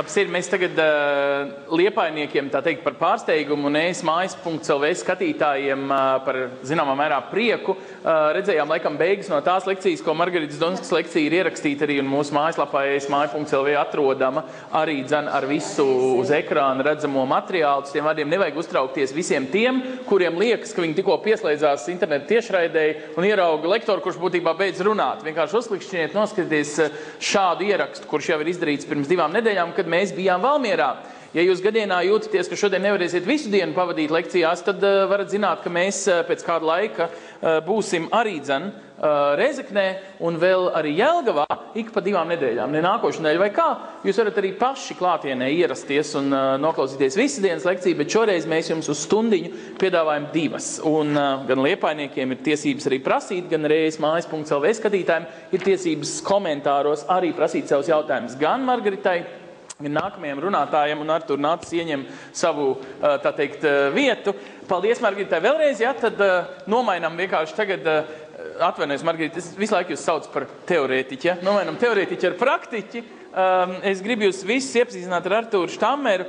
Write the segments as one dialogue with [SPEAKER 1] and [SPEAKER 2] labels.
[SPEAKER 1] Labs ir, mēs tagad liepainiekiem, tā teikt, par pārsteigumu un esmājas.lv skatītājiem par zināmā mērā prieku redzējām laikam beigas no tās lekcijas, ko Margaritas Donskas lekcija ir ierakstīta arī un mūsu mājaslapā esmāja.lv atrodama arī dzen ar visu uz ekrāna redzamo materiālu. Tiem vārdiem nevajag uztraukties visiem tiem, kuriem liekas, ka viņi tikko pieslēdzās internetu tiešraidēji un ierauga lektoru, kurš būtībā beidz runāt. Vienkārši uzklikšķiniet, noskaties šādu ierakstu, kurš jau ir izdarīts pirms 2 nedēļām, kad mēs bijām Valmierā. Ja jūs gadienā jūtaties, ka šodien nevarēsiet visu dienu pavadīt lekcijās, tad varat zināt, ka mēs pēc kāda laika būsim arī dzen Rēzeknē un vēl arī Jelgavā ik pa 2 nedēļām. Ne nākošu nedēļu vai kā, jūs varat arī paši klātienē ierasties un noklausīties visu dienas lekciju, bet šoreiz mēs jums uz stundiņu piedāvājam 2. Un gan liepainiekiem ir tiesības arī prasīt, gan arī esmājas.lv skatītājiem ir tiesības komentāros arī prasīt savus jautājumus gan Margaritai, gan nākamajiem runātājiem, un Artur nācis ieņem savu, tā teikt, vietu. Paldies, Margaritai, vēlreiz, ja, tad nomainam vienkārši tagad, atvainojos, Margarita, es visu laiku jūs sauc par teorētiķi, ja? Nomainam teorētiķi ar praktiķi. Es gribu jūs visus iepazīstināt ar Arturu Štammeru.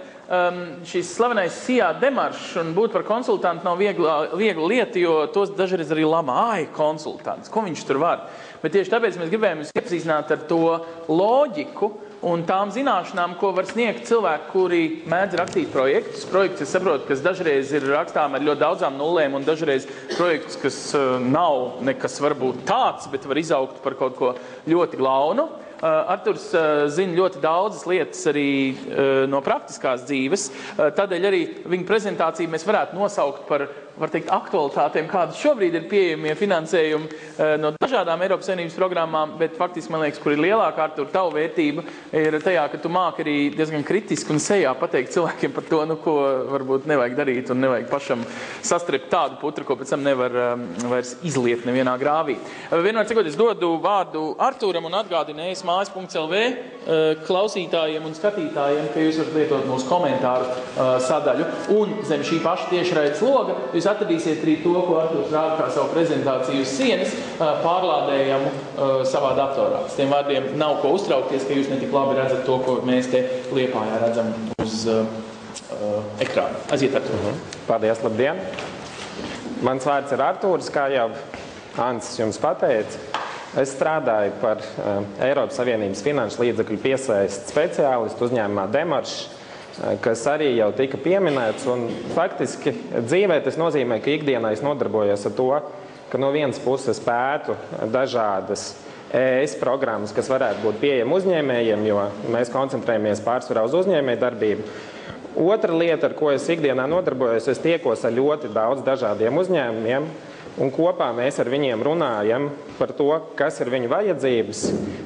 [SPEAKER 1] Šis slavenais SIA demaršs un būt par konsultantu nav viegla lieta, jo tos dažreiz arī lamā, konsultants, ko viņš tur var. Bet tieši tāpēc mēs gribējām jūs iepazīstināt ar to loģiku un tām zināšanām, ko var sniegt cilvēki, kuri mēdz rakstīt projektus. Projekts, es saprotu, kas dažreiz ir rakstām ar ļoti daudzām nullēm un dažreiz projekts, kas nav nekas varbūt tāds, bet var izaugt par kaut ko ļoti glaunu. Arturs zina ļoti daudzas lietas arī no praktiskās dzīves, tādēļ arī viņa prezentāciju mēs varētu nosaukt par, var teikt, aktualitātēm, kādas šobrīd ir pieejamie finansējumi no dažādām Eiropas Savienības programmām, bet faktiski, man liekas, kur ir lielāka, Artur, tavu vērtība ir tajā, ka tu māki arī diezgan kritiski un sejā pateikt cilvēkiem par to, ko varbūt nevajag darīt un nevajag pašam sastrept tādu putru, ko pēc tam nevar vairs izliet nevienā grāvī. Vienmēr cikot, es dodu vārdu Arturam un atgādinu esmājas.lv klausītājiem un skatītājiem, ka jūs varat lietot mūsu komentāru sadaļu. Un zem šī paša tiešraides loga jūs atradīsiet arī to, ko Arturs rāda kā savu prezentāciju uz sienas, pārlādējamu savā datorā. S tiem vārdiem nav ko uztraukties, ka jūs netik labi redzat to, ko mēs te Liepājā redzam uz ekrāna. Aiziet, Artur.
[SPEAKER 2] Paldies, labdien! Mans vārds ir Artūrs, kā jau Ants jums pateica. Es strādāju par Eiropas Savienības finanšu līdzekļu piesaistes speciālistu uzņēmumā Demaršs, kas arī jau tika pieminēts. Un faktiski dzīvē tas nozīmē, ka ikdienā es nodarbojos ar to, ka no vienas puses pētu dažādas ES programmas, kas varētu būt pieejama uzņēmējiem, jo mēs koncentrējamies pārsvarā uz uzņēmēju darbību. Otra lieta, ar ko es ikdienā nodarbojos, es tiekos ar ļoti daudz dažādiem uzņēmumiem, un kopā mēs ar viņiem runājam par to, kas ir viņu vajadzības.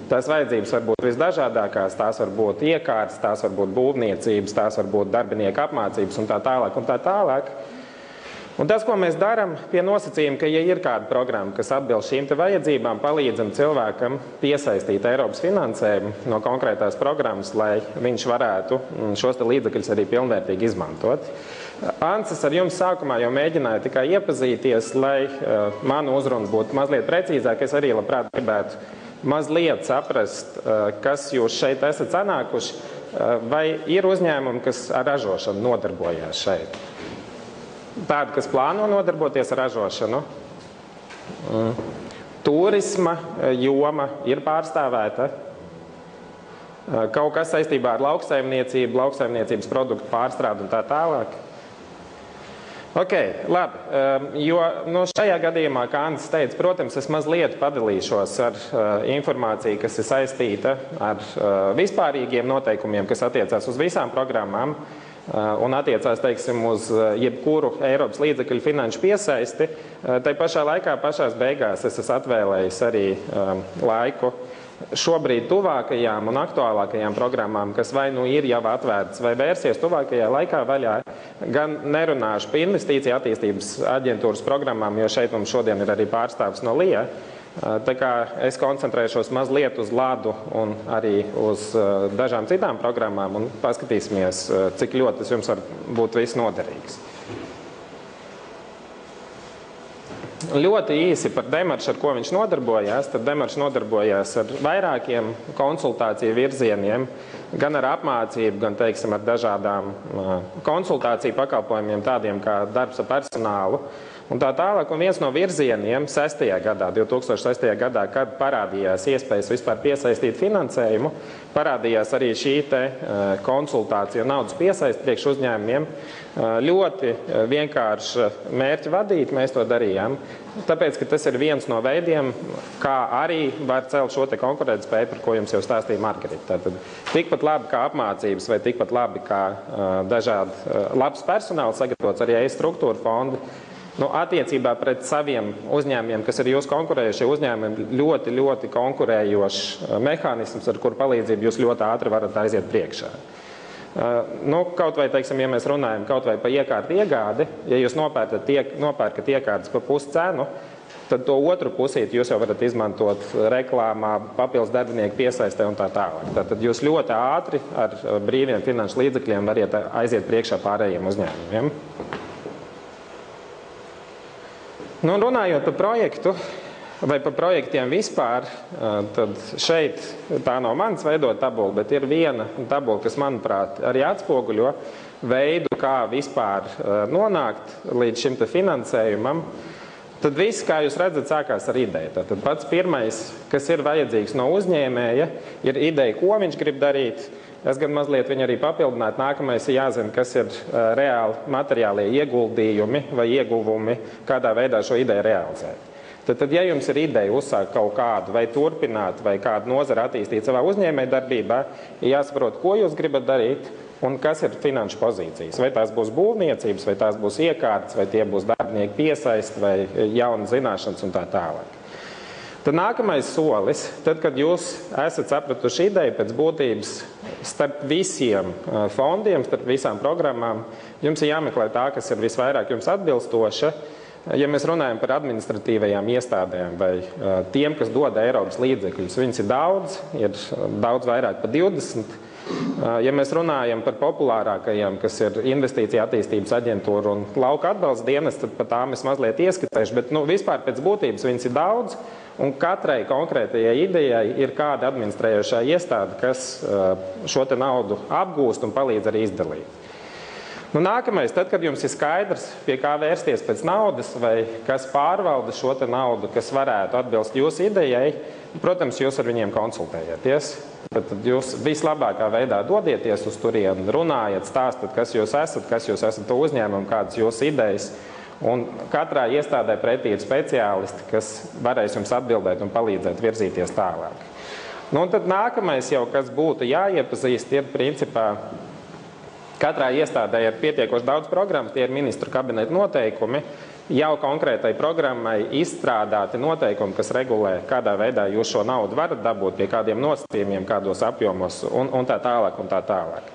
[SPEAKER 2] Tās vajadzības var būt visdažādākās, tās var būt iekārtas, tās var būt būvniecības, tās var būt darbinieku apmācības un tā tālāk un tā tālāk. Un tas, ko mēs darām, pie nosacījuma, ka, ja ir kāda programma, kas atbilst šīm te vajadzībām, palīdzam cilvēkam piesaistīt Eiropas finansējumu no konkrētās programmas, lai viņš varētu šos te līdzekļus arī pilnvērtīgi izmantot. Ancis ar jums sākumā jau mēģināja tikai iepazīties, lai manu uzrunu būtu mazliet precīzāk. Es arī labprāt gribētu mazliet saprast, kas jūs šeit esat sanākuši, vai ir uzņēmumi, kas ar ražošanu nodarbojās šeit. Tādi, kas plāno nodarboties ar ražošanu. Turisma joma ir pārstāvēta. Kaut kas saistībā ar lauksaimniecību, lauksaimniecības produktu pārstrādi un tā tālāk. Ok, labi, jo šajā gadījumā, kā Ants teica, protams, es mazliet padalīšos ar informāciju, kas ir saistīta ar vispārīgiem noteikumiem, kas attiecās uz visām programmām un attiecās, teiksim, uz jebkuru Eiropas līdzekļu finanšu piesaisti. Tai pašā laikā, pašās beigās es esmu atvēlējis arī laiku šobrīd tuvākajām un aktuālākajām programmām, kas vai nu ir jau atvērtas vai vērsies tuvākajā laikā vaļā. Gan nerunāšu par investīciju attīstības aģentūras programmām, jo šeit mums šodien ir arī pārstāvs no LIA. Tā kā es koncentrēšos mazliet uz LADU un arī uz dažām citām programmām un paskatīsimies, cik ļoti tas jums var būt viss noderīgs. Ļoti īsi par demaršu, ar ko viņš nodarbojās. Tad demarš nodarbojās ar vairākiem konsultāciju virzieniem, gan ar apmācību, gan, teiksim, ar dažādām konsultāciju pakalpojumiem, tādiem kā darbs ar personālu un tā tālāk. Un viens no virzieniem 2006. gadā, kad parādījās iespējas vispār piesaistīt finansējumu, parādījās arī šī konsultācija naudas piesaist priekš uzņēmumiem. Ļoti vienkārši mērķi vadīt, mēs to darījām. Tāpēc, ka tas ir viens no veidiem, kā arī var celt šo konkurētspēju, par ko jums jau stāstīja Margarita. Tātad tikpat labi kā apmācības vai tikpat labi kā dažādi labs personāls sagatavots arī struktūra fondi. Attiecībā pret saviem uzņēmumiem, kas ir jūsu konkurējušie uzņēmumi, ļoti, ļoti konkurējošs mehānisms, ar kuru palīdzību jūs ļoti ātri varat aiziet priekšā. Kaut vai, teiksim, ja mēs runājam kaut vai par iekārtu iegādi, ja jūs nopērkat iekārtas par puscenu, tad to otru pusīti jūs jau varat izmantot reklāmā, papildus darbinieku piesaistē un tā tālāk. Tad jūs ļoti ātri ar brīviem finanšu līdzekļiem variet aiziet priekšā pārējiem uzņēmumiem. Runājot par projektu vai par projektiem vispār, tad šeit tā nav mans veidot tabula, bet ir viena tabula, kas, manuprāt, arī atspoguļo veidu, kā vispār nonākt līdz šim finansējumam. Tad viss, kā jūs redzat, sākās ar ideju. Tad pats pirmais, kas ir vajadzīgs no uzņēmēja, ir ideja, ko viņš grib darīt. Es gan mazliet viņu arī papildinātu. Nākamais ir jāzina, kas ir reāli materiālie ieguldījumi vai ieguvumi, kādā veidā šo ideju realizēt. Tad, ja jums ir ideja uzsākt kaut kādu vai turpināt vai kādu nozari attīstīt savā uzņēmēja darbībā, ir jāsaprot, ko jūs gribat darīt un kas ir finanšu pozīcijas. Vai tās būs būvniecības, vai tās būs iekārtas, vai tie būs darbinieki piesaist vai jaunas zināšanas un tā tālāk. Tad nākamais solis, tad, kad jūs esat sapratuši ideju pēc būtības starp visiem fondiem, starp visām programmām, jums ir jāmeklē tā, kas ir visvairāk jums atbilstoša. Ja mēs runājam par administratīvajām iestādēm vai tiem, kas dod Eiropas līdzekļus, viņas ir daudz vairāk par 20. Ja mēs runājam par populārākajiem, kas ir investīcija attīstības aģentūra un lauka atbalsta dienas, tad par tām es mazliet ieskatēšu, bet vispār pēc būtības viņas ir daudz, un katrai konkrētajai idejai ir kāda administrējošā iestāde, kas šo naudu apgūst un palīdz arī izdalīt. Nākamais, tad, kad jums ir skaidrs, pie kā vērsties pēc naudas vai kas pārvalda šo naudu, kas varētu atbilst jūsu idejai, protams, jūs ar viņiem konsultējieties. Tad jūs vislabākā veidā dodieties uz turieni, runājat, stāstat, kas jūs esat to uzņēmumu, kādas jūsu idejas. Un katrā iestādē pretī ir speciālisti, kas varēs jums atbildēt un palīdzēt virzīties tālāk. Un tad nākamais jau, kas būtu jāiepazīst, ir principā katrā iestādē ir pietiekoši daudz programmas, tie ir ministru kabineta noteikumi, jau konkrētai programmai izstrādāti noteikumi, kas regulē, kādā veidā jūs šo naudu varat dabūt, pie kādiem nosacījumiem, kādos apjomos un tā tālāk un tā tālāk.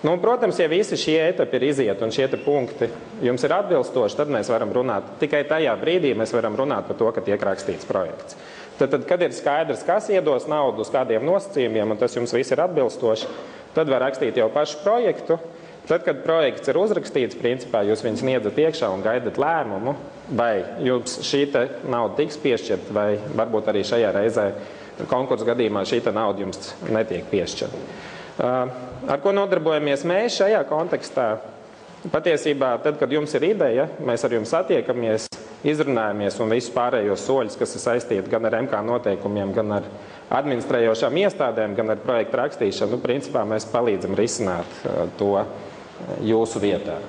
[SPEAKER 2] Protams, ja visi šie etapi ir iziet un šie punkti jums ir atbilstoši, tad mēs varam runāt, tikai tajā brīdī mēs varam runāt par to, ka tiek rakstīts projekts. Tad, kad ir skaidrs, kas iedos naudu uz kādiem nosacījumiem un tas jums viss ir atbilstoši, tad var rakstīt jau pašu projektu. Tad, kad projekts ir uzrakstīts, principā jūs viņus sniedzat iekšā un gaidat lēmumu, vai jums šī nauda tiks piešķirta, vai varbūt arī šajā reizē konkursa gadījumā šī nauda jums netiek piešķirta. Ar ko nodarbojamies mēs šajā kontekstā? Patiesībā, tad, kad jums ir ideja, mēs ar jums satiekamies, izrunājamies un visus pārējos soļus, kas ir saistīti gan ar MK noteikumiem, gan ar administrējošām iestādēm, gan ar projektu rakstīšanu. Principā mēs palīdzam risināt to jūsu vietā.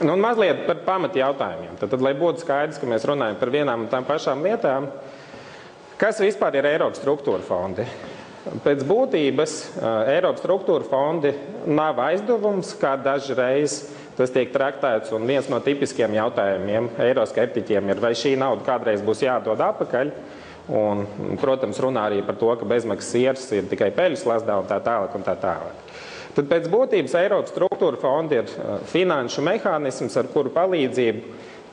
[SPEAKER 2] Un mazliet par pamatu jautājumiem. Tad, lai būtu skaidrs, ka mēs runājam par vienām un tām pašām lietām, kas vispār ir Eiropas struktūra fondi? Pēc būtības Eiropas struktūra fondi nav aizdevums, kā dažreiz tas tiek traktēts, un viens no tipiskiem jautājumiem eiroskeptiķiem ir, vai šī nauda kādreiz būs jādod atpakaļ. Un, protams, runā arī par to, ka bezmaksas siers ir tikai peļu slazdā un tā tālāk un tā tālāk. Tad pēc būtības Eiropas struktūra fondi ir finanšu mehānisms, ar kuru palīdzību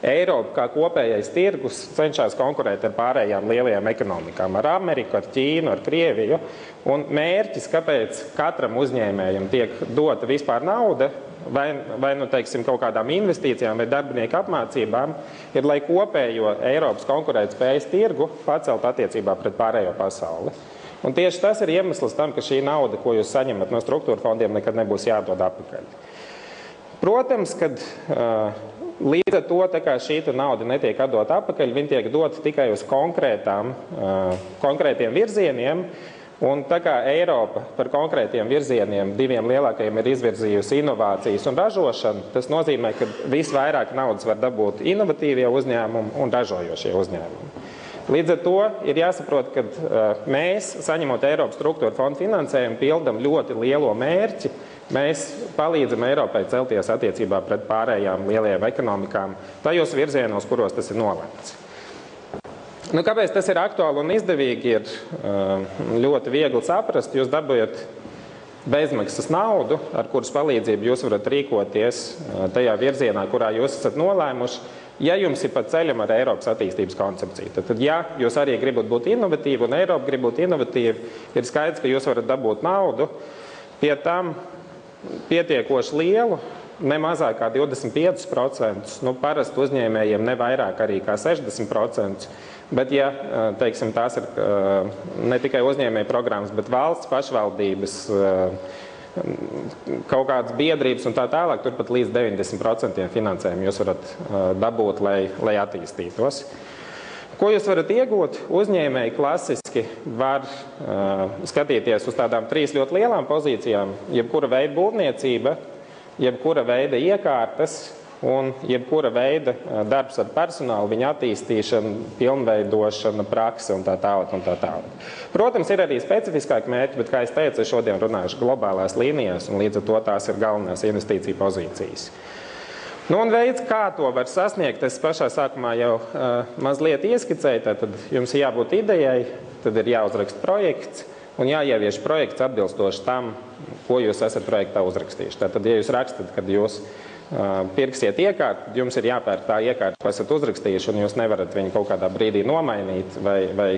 [SPEAKER 2] Eiropa kā kopējais tirgus cenšas konkurēt ar pārējām lielajām ekonomikām, ar Ameriku, ar Ķīnu, ar Krieviju. Un mērķis, kāpēc katram uzņēmējam tiek dota vispār nauda, vai nu, teiksim, kaut kādām investīcijām vai darbinieku apmācībām, ir, lai kopējo Eiropas konkurētspējas tirgu pacelt attiecībā pret pārējo pasauli. Un tieši tas ir iemesls tam, ka šī nauda, ko jūs saņemat no struktūra fondiem, nekad nebūs jādod atpakaļ. Protams, kad līdz ar to, tā kā šī nauda netiek atdota atpakaļ, viņi tiek dota tikai uz konkrētiem virzieniem, un tā kā Eiropa par konkrētiem virzieniem diviem lielākajiem ir izvirzījusi inovācijas un ražošanu, tas nozīmē, ka visvairāk naudas var dabūt inovatīvie uzņēmumi un ražojošie uzņēmumi. Līdz ar to ir jāsaprot, ka mēs, saņemot Eiropas struktūra fondu finansējumu, pildam ļoti lielo mērķi. Mēs palīdzam Eiropai celties attiecībā pret pārējām lielajām ekonomikām, tajos virzienos, kuros tas ir nolemts. Nu, kāpēc tas ir aktuāli un izdevīgi, ir ļoti viegli saprast. Jūs dabūjat bezmaksas naudu, ar kuras palīdzību jūs varat rīkoties tajā virzienā, kurā jūs esat nolēmuši. Ja jums ir pa ceļam ar Eiropas attīstības koncepciju, tad ja jūs arī gribat būt inovatīvi un Eiropa grib būt inovatīvi, ir skaidrs, ka jūs varat dabūt naudu, pie tam pietiekoši lielu, ne mazāk kā 25%, nu parasti uzņēmējiem ne vairāk arī kā 60%, bet ja, teiksim, tās ir ne tikai uzņēmēju programmas, bet valsts pašvaldības, kaut kādas biedrības un tā tālāk, turpat līdz 90% finansējumu jūs varat dabūt, lai attīstītos. Ko jūs varat iegūt? Uzņēmēji klasiski var skatīties uz tādām 3 ļoti lielām pozīcijām, jebkura veida būvniecība, jebkura veida iekārtas un jebkura veida darbs ar personālu, viņa attīstīšana, pilnveidošana, prakse un tā tālāk un tā tālāk. Protams, ir arī specifiskāki mērķi, bet, kā es teicu, es šodien runājuši globālās līnijās, un līdz ar to tās ir galvenās investīcija pozīcijas. Nu, un veids, kā to var sasniegt, es pašā sākumā jau mazliet ieskicēju, tad jums ir jābūt idejai, tad ir jāuzraksta projekts, un jāievieš projekts atbilstoši tam, ko jūs esat projektā uzrakstījuši. Tātad, ja jūs rakstat, kad jūs pirksiet iekārtu, jums ir jāpērk tā iekārta, ko esat uzrakstījuši, un jūs nevarat viņu kaut kādā brīdī nomainīt vai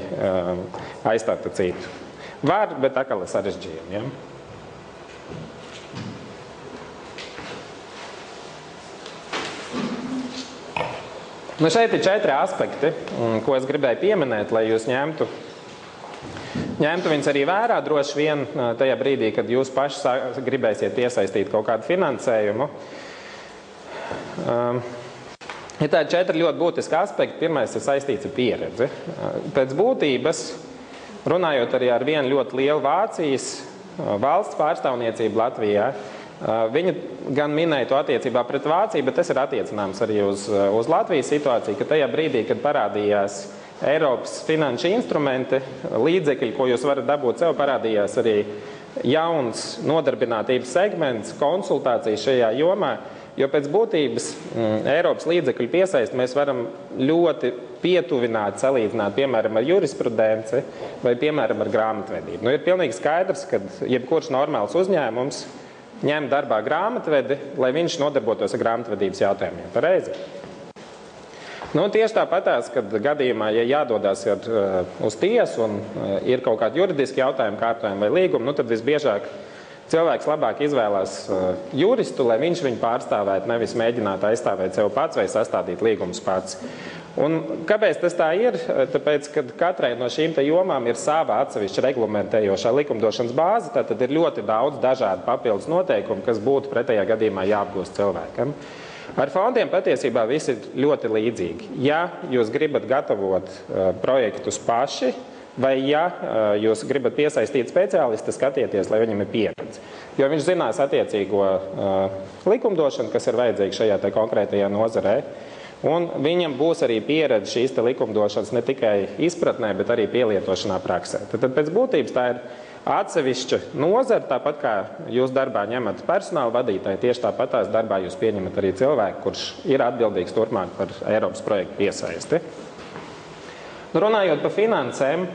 [SPEAKER 2] aizstāt citu. Var, bet atkal ir sarežģījumi. Ja? Nu, šeit ir 4 aspekti, ko es gribēju pieminēt, lai jūs ņemtu viņus arī vērā droši vien tajā brīdī, kad jūs paši gribēsiet piesaistīt kaut kādu finansējumu. Ir tādi 4 ļoti būtiski aspekti. Pirmais ir saistīts ar pieredzi. Pēc būtības, runājot arī ar vienu ļoti lielu Vācijas valsts pārstāvniecību Latvijā, viņa gan minēja to attiecībā pret Vāciju, bet tas ir attiecināms arī uz Latvijas situāciju, ka tajā brīdī, kad parādījās Eiropas finanšu instrumenti, līdzekļi, ko jūs varat dabūt sev, parādījās arī jauns nodarbinātības segments, konsultācijas šajā jomā, jo pēc būtības Eiropas līdzekļu piesaisti mēs varam ļoti pietuvināt, salīdzināt, piemēram, ar jurisprudenci vai, piemēram, ar grāmatvedību. Nu, ir pilnīgi skaidrs, ka jebkurš normāls uzņēmums ņem darbā grāmatvedi, lai viņš nodarbotos ar grāmatvedības jautājumiem. Pareizi? Nu, tieši tāpatās, kad gadījumā, ja jādodās uz tiesu un ir kaut kādi juridiski jautājumi, kārtojumi vai līgumi, nu, tad visbiežāk cilvēks labāk izvēlās juristu, lai viņš viņu pārstāvētu, nevis mēģinātu aizstāvēt sev pats vai sastādīt līgumus pats. Un kāpēc tas tā ir? Tāpēc, ka katrai no šīm jomām ir sava atsevišķa reglamentējošā likumdošanas bāze, tad ir ļoti daudz dažādu papildus noteikumu, kas būtu pretējā gadījumā jāapgūst cilvēkam. Ar fondiem patiesībā viss ir ļoti līdzīgi. Ja jūs gribat gatavot projektus paši, vai ja jūs gribat piesaistīt speciālistu, skatieties, lai viņam ir pieredze. Jo viņš zinās attiecīgo likumdošanu, kas ir vajadzīga šajā konkrētajā nozarē, un viņam būs arī pieredze šīs likumdošanas ne tikai izpratnē, bet arī pielietošanā praksē. Tad pēc būtības tā ir atsevišķa nozara, tāpat kā jūs darbā ņemat personāla vadītāju, tieši tāpat tās darbā jūs pieņemat arī cilvēku, kurš ir atbildīgs turpmāk par Eiropas projektu piesaisti. Runājot par finansēm,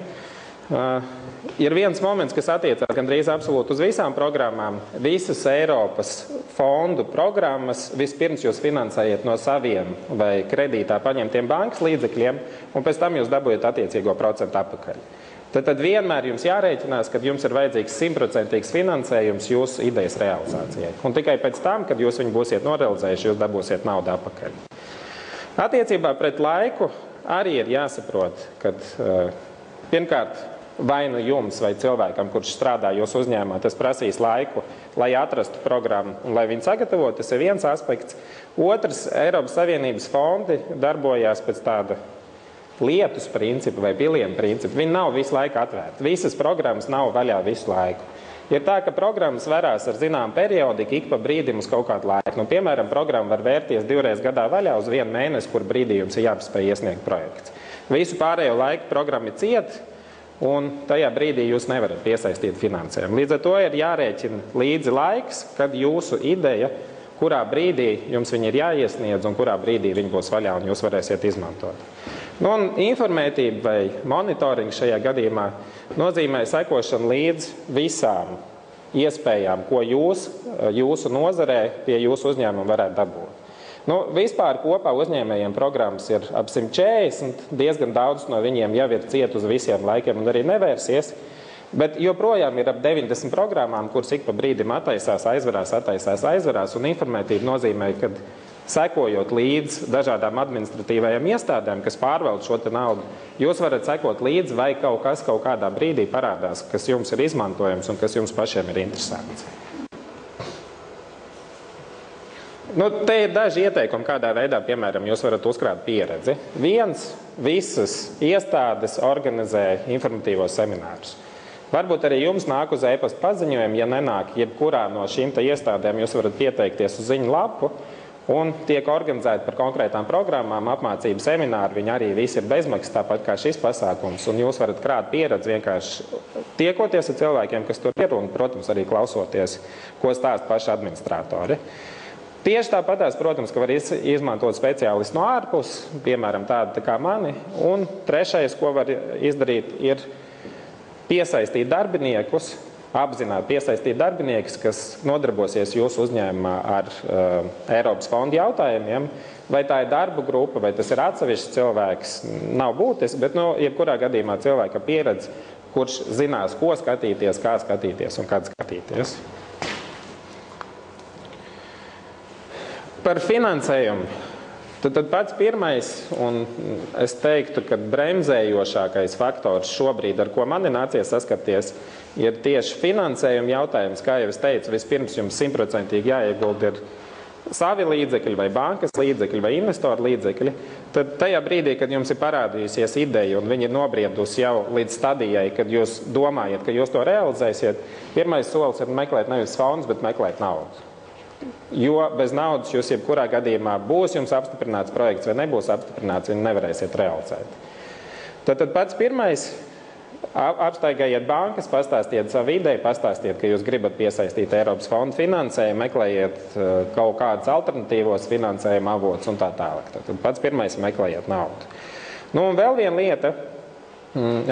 [SPEAKER 2] Ir viens moments, kas attiecās gandrīz absolūti uz visām programmām. Visas Eiropas fondu programmas vispirms jūs finansējat no saviem vai kredītā paņemtiem bankas līdzekļiem, un pēc tam jūs dabūjat attiecīgo procentu atpakaļ. Tad vienmēr jums jārēķinās, ka jums ir vajadzīgs 100% finansējums jūsu idejas realizācijai. Un tikai pēc tam, kad jūs viņu būsiet norealizējuši, jūs dabūsiet naudu atpakaļ. Attiecībā pret laiku arī ir jāsaprot, ka pirmkārt, vai nu jums vai cilvēkam, kurš strādā jūsu uzņēmumā, tas prasīs laiku, lai atrastu programmu un lai viņu sagatavotu, tas ir viens aspekts. Otrs, Eiropas Savienības fondi darbojās pēc tāda lietus principa vai pilienu principa. Viņi nav visu laiku atvērti. Visas programmas nav vaļā visu laiku. Ir tā, ka programmas varās ar zinām periodiku ik pa brīdim uz kaut kādu laiku. Nu, piemēram, programma var vērties 2 reizes gadā vaļā uz 1 mēnesi, kur brīdī jums ir jāpaspēj iesniegt projekts. Visu pārējo laiku programma ir cieta, un tajā brīdī jūs nevarat piesaistīt finansējumu. Līdz ar to ir jārēķina līdzi laiks, kad jūsu ideja, kurā brīdī jums viņa ir jāiesniedz un kurā brīdī viņa būs vaļā un jūs varēsiet izmantot. Nu, un informētība vai monitorings šajā gadījumā nozīmē sekošanu līdz visām iespējām, ko jūsu nozarē pie jūsu uzņēmuma varētu dabūt. Nu, vispār kopā uzņēmējiem programmas ir ap 140, diezgan daudz no viņiem jau ir ciet uz visiem laikiem un arī nevērsies, bet joprojām ir ap 90 programmām, kuras ik pa brīdim attaisās, aizvarās, un informētība nozīmē, ka sekojot līdz dažādām administratīvajām iestādēm, kas pārvalda šo te naudu, jūs varat sekot līdz, vai kaut kas kaut kādā brīdī parādās, kas jums ir izmantojams un kas jums pašiem ir interesants. Nu, te ir daži ieteikumi, kādā veidā, piemēram, jūs varat uzkrāt pieredzi. Visas iestādes organizē informatīvos seminārus. Varbūt arī jums nāk uz e-pasta paziņojumu, ja nenāk jebkurā no šīm iestādēm, jūs varat pieteikties uz ziņu lapu, un tiek organizēti par konkrētām programmām, apmācību semināri, viņi arī visi ir bezmaksas, tāpat kā šis pasākums, un jūs varat krāt pieredzi vienkārši tiekoties ar cilvēkiem, kas tur ir, un, protams, arī klausoties, ko stāst paši administratori. Tieši tāpatās, protams, ka var izmantot speciālistu no ārpus, piemēram, tādi tā kā mani, un trešais, ko var izdarīt, ir piesaistīt darbiniekus, apzināti piesaistīt darbiniekus, kas nodarbosies jūsu uzņēmumā ar Eiropas fondu jautājumiem, vai tā ir darba grupa, vai tas ir atsevišķs cilvēks, nav būtiski, bet, jebkurā gadījumā cilvēka pieredze, kurš zinās, ko skatīties, kā skatīties un kad skatīties. Par finansējumu. Tad pats pirmais, un es teiktu, ka bremzējošākais faktors šobrīd, ar ko man ir nācies saskarties, ir tieši finansējuma jautājums. Kā jau es teicu, vispirms jums 100% jāiegulda ir savi līdzekļi vai bankas līdzekļi vai investoru līdzekļi. Tad tajā brīdī, kad jums ir parādījusies ideja un viņi ir nobriedusi jau līdz stadijai, kad jūs domājat, ka jūs to realizēsiet, pirmais solis ir meklēt nevis fondus, bet meklēt naudu. Jo bez naudas jūs jebkurā gadījumā būs jums apstiprināts projekts vai nebūs apstiprināts, viņi nevarēsiet realizēt. Tad pats pirmais, apstaigājiet bankas, pastāstiet savu ideju, pastāstiet, ka jūs gribat piesaistīt Eiropas fondu finansējumu, meklējiet kaut kādus alternatīvos finansējuma avotus un tā tālāk. Tad pats pirmais meklējiet naudu. Nu, un vēl viena lieta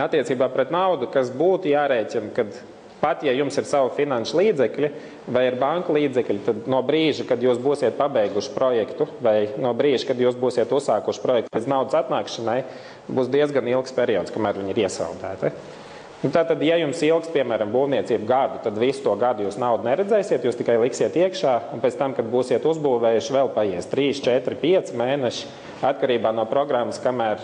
[SPEAKER 2] attiecībā pret naudu, kas būtu jārēķina, kad pat, ja jums ir savu finanšu līdzekļi vai ir banka līdzekļi, tad no brīža, kad jūs būsiet pabeiguši projektu vai no brīža, kad jūs būsiet uzsākuši projektu pēc naudas atnākšanai, būs diezgan ilgs periods, kamēr viņi ir iesaldēti. Tātad, ja jums ilgs, piemēram, būvniecība gadu, tad visu to gadu jūs naudu neredzēsiet, jūs tikai liksiet iekšā, un pēc tam, kad būsiet uzbūvējuši, vēl paies 3, 4, 5 mēneši, atkarībā no programmas, kamēr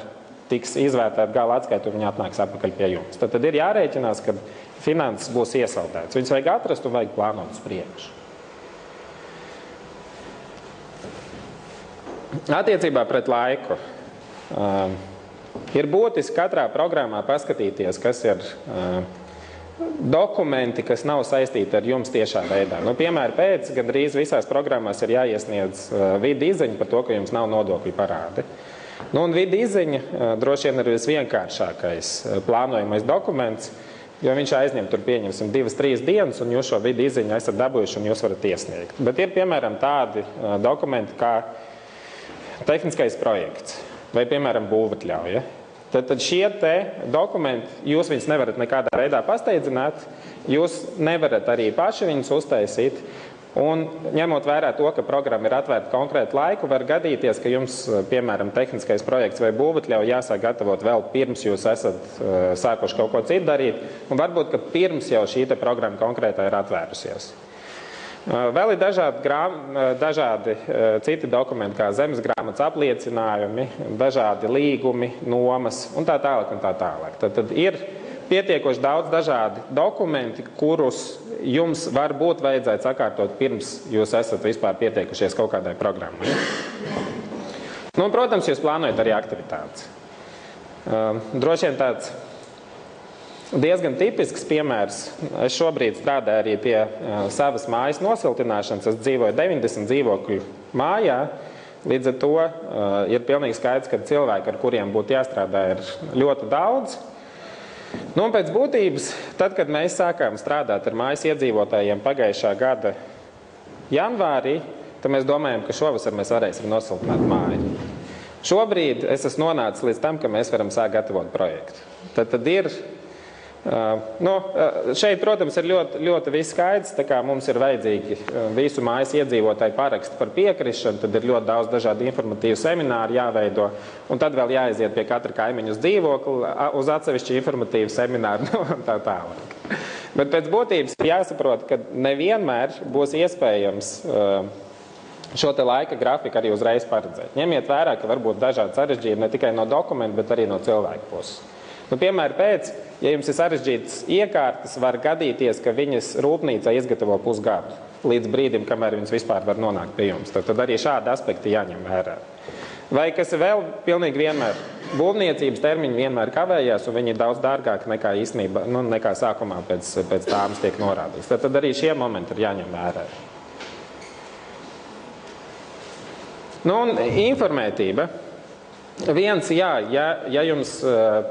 [SPEAKER 2] tiks izvērtēt gala atskaitu, viņi atnāks atpakaļ pie jums. Tad ir jārēķinās, ka finanses būs iesaldētas. Viņus vajag atrast un vajag plānot uz priekšu. Attiecībā pret laiku. Ir būtiski katrā programmā paskatīties, kas ir dokumenti, kas nav saistīti ar jums tiešā veidā. Piemēram, pēc gandrīz visās programmās ir jāiesniedz vidi izziņa par to, ka jums nav nodokļu parādi. Un vidi izziņa droši vien ir visvienkāršākais plānojamais dokuments, jo viņš aizņem tur pieņemsim 2-3 dienas, un jūs šo vidi izziņu esat dabūjuši un jūs varat iesniegt. Bet ir, piemēram, tādi dokumenti kā tehniskais projekts vai, piemēram, būvatļauja. Tad šie te dokumenti, jūs viņus nevarat nekādā veidā pasteidzināt, jūs nevarat arī paši viņus uztaisīt. Un ņemot vērā to, ka programma ir atvērta konkrētu laiku, var gadīties, ka jums, piemēram, tehniskais projekts vai būvatļauja jāsāk gatavot vēl pirms jūs esat sākuši kaut ko citu darīt, un varbūt, ka pirms jau šī te programma konkrētā ir atvērusies. Vēl ir dažādi citi dokumenti, kā zemes grāmatas apliecinājumi, dažādi līgumi, nomas un tā tālāk un tā tālāk. Tad ir pietiekoši daudz dažādi dokumenti, kurus jums varbūt vajadzētu sakārtot pirms jūs esat vispār pieteikušies kaut kādai programmai. Nu, protams, jūs plānojat arī aktivitātes. Droši vien tāds diezgan tipisks piemērs. Es šobrīd strādāju arī pie savas mājas nosiltināšanas. Es dzīvoju 90 dzīvokļu mājā. Līdz ar to ir pilnīgi skaidrs, ka cilvēki, ar kuriem būtu jāstrādā, ir ļoti daudz. Nu, un pēc būtības, tad, kad mēs sākām strādāt ar mājas iedzīvotājiem pagājušā gada janvārī, tad mēs domājam, ka šovasar mēs varēsim nosiltināt māju. Šobrīd es esmu nonācis līdz tam, ka mēs varam sākt gatavot projektu. Tad ir, šeit, protams, ir ļoti viss skaidrs, tā kā mums ir vajadzīgi visu mājas iedzīvotāju parakstu par piekrišanu, tad ir ļoti daudz dažādu informatīvu semināru jāveido, un tad vēl jāaiziet pie katra kaimiņu uz dzīvokli, uz atsevišķu informatīvu semināru, un tā tālāk. Bet pēc būtības jāsaprot, ka nevienmēr būs iespējams šo te laika grafiku arī uzreiz paredzēt. Ņemiet vērā, ka varbūt dažādi sarežģījumi ne tikai no dokumentu, bet arī no cilvēku puses. Nu, piemēram, ja jums ir sarežģītas iekārtas, var gadīties, ka viņas rūpnīcā izgatavo pusgadu līdz brīdim, kamēr viņas vispār var nonākt pie jums. Tad arī šādi aspekti jāņem vērā. Vai kas ir vēl pilnīgi vienmēr? Būvniecības termiņi vienmēr kavējās, un viņi ir daudz dārgāki nekā īstenībā, nekā sākumā pēc tāmas tiek norādīts. Tad arī šie momenti ir jāņem vērā. Nu, un informētība. Viens, ja jums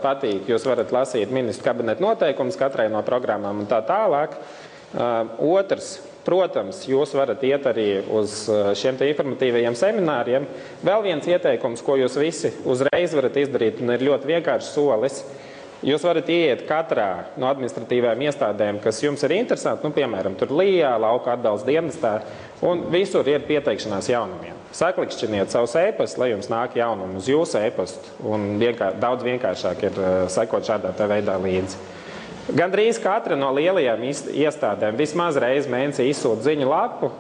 [SPEAKER 2] patīk, jūs varat lasīt ministru kabineta noteikumus katrai no programmām un tā tālāk. Otrs, protams, jūs varat iet arī uz šiem te informatīvajiem semināriem. Vēl viens ieteikums, ko jūs visi uzreiz varat izdarīt, un ir ļoti vienkāršs solis. Jūs varat ieiet katrā no administratīvajām iestādēm, kas jums ir interesanti, piemēram, tur LIA, lauka atbalsta dienestā, un visur ir pieteikšanās jaunumiem. Saklikšķiniet savus e-pastus, lai jums nāk jaunumi uz jūsu e-pastu, un daudz vienkāršāk ir sekot šādā veidā līdzi. Gandrīz katra no lielajām iestādēm vismaz reizi mēnesī izsūta ziņu lapu,